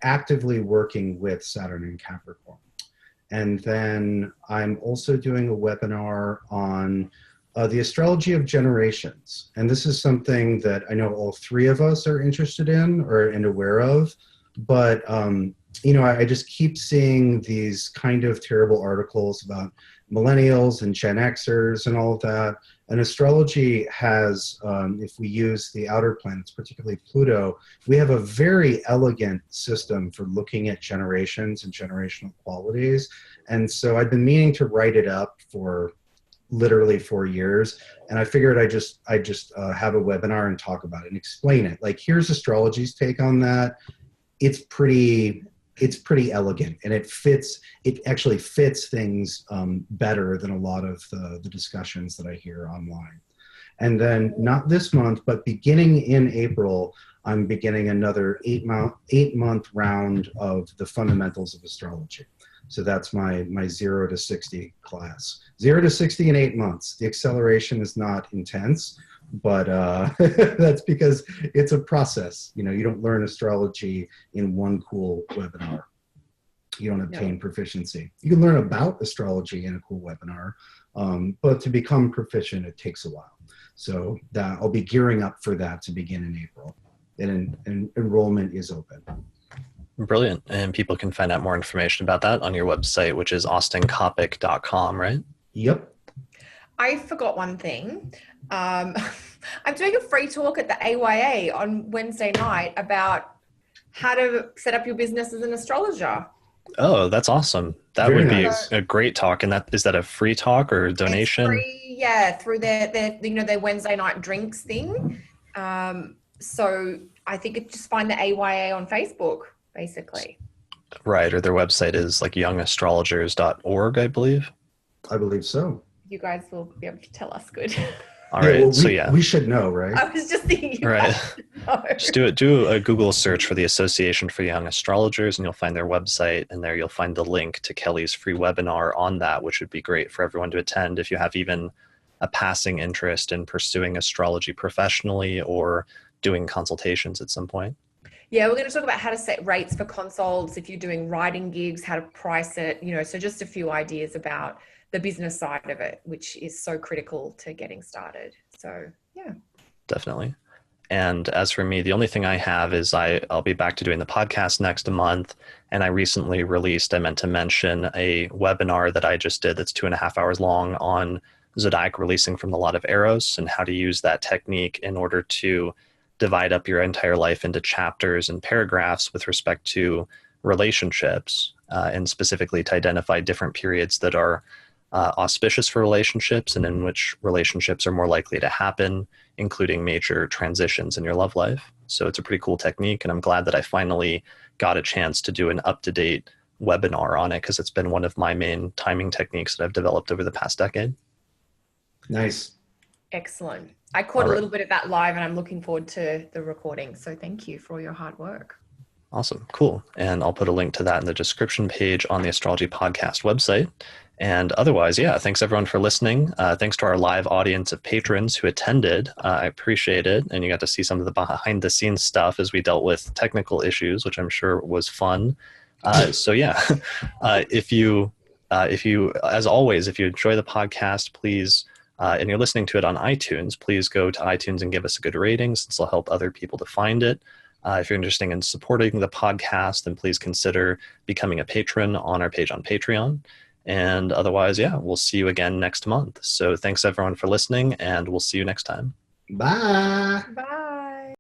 actively working with Saturn and Capricorn. And then I'm also doing a webinar on the astrology of generations. And this is something that I know all 3 of us are interested in and aware of, but I just keep seeing these kind of terrible articles about millennials and Gen Xers and all of that. And astrology has, if we use the outer planets, particularly Pluto, we have a very elegant system for looking at generations and generational qualities. And so I've been meaning to write it up for literally 4 years. And I figured I just have a webinar and talk about it and explain it. Like, here's astrology's take on that. It's pretty elegant, and it actually fits things better than a lot of the discussions that I hear online. And then not this month, but beginning in April, I'm beginning another 8-month round of the fundamentals of astrology. So that's my 0 to 60 class. 0 to 60 in 8 months. The acceleration is not intense, but that's because it's a process. You don't learn astrology in one cool webinar. You don't obtain proficiency. You can learn about astrology in a cool webinar, but to become proficient, it takes a while. So I'll be gearing up for that to begin in April, and enrollment is open. Brilliant. And people can find out more information about that on your website, which is austincoppock.com, right? Yep. I forgot one thing. I'm doing a free talk at the AYA on Wednesday night about how to set up your business as an astrologer. Oh, that's awesome. That Very would be nice. a great talk. And is that a free talk or donation? It's free, yeah, through their Wednesday night drinks thing. So I think it's just find the AYA on Facebook, basically. Right. Or their website is like youngastrologers.org, I believe. I believe so. You guys will be able to tell us. Good. All right. We should know, right? I was just thinking. Right. Just do a Google search for the Association for Young Astrologers, and you'll find their website, and there you'll find the link to Kelly's free webinar on that, which would be great for everyone to attend if you have even a passing interest in pursuing astrology professionally or doing consultations at some point. Yeah, we're going to talk about how to set rates for consults, if you're doing writing gigs, how to price it, so just a few ideas about the business side of it, which is so critical to getting started. So, yeah. Definitely. And as for me, the only thing I have is I'll be back to doing the podcast next month. And I recently released, I meant to mention, a webinar that I just did that's 2.5 hours long on zodiac releasing from the lot of Eros and how to use that technique in order to divide up your entire life into chapters and paragraphs with respect to relationships, and specifically to identify different periods that are auspicious for relationships and in which relationships are more likely to happen, including major transitions in your love life. So it's a pretty cool technique, and I'm glad that I finally got a chance to do an up-to-date webinar on it, because it's been one of my main timing techniques that I've developed over the past decade. Nice. Excellent. I caught a little bit of that live, and I'm looking forward to the recording. So thank you for all your hard work. Awesome. Cool. And I'll put a link to that in the description page on the Astrology Podcast website. And otherwise, yeah, thanks everyone for listening. Thanks to our live audience of patrons who attended. I appreciate it. And you got to see some of the behind the scenes stuff as we dealt with technical issues, which I'm sure was fun. So yeah, if you, as always, if you enjoy the podcast, please, and you're listening to it on iTunes, please go to iTunes and give us a good rating, since it'll help other people to find it. If you're interested in supporting the podcast, then please consider becoming a patron on our page on Patreon. And otherwise, yeah, we'll see you again next month. So thanks everyone for listening, and we'll see you next time. Bye. Bye.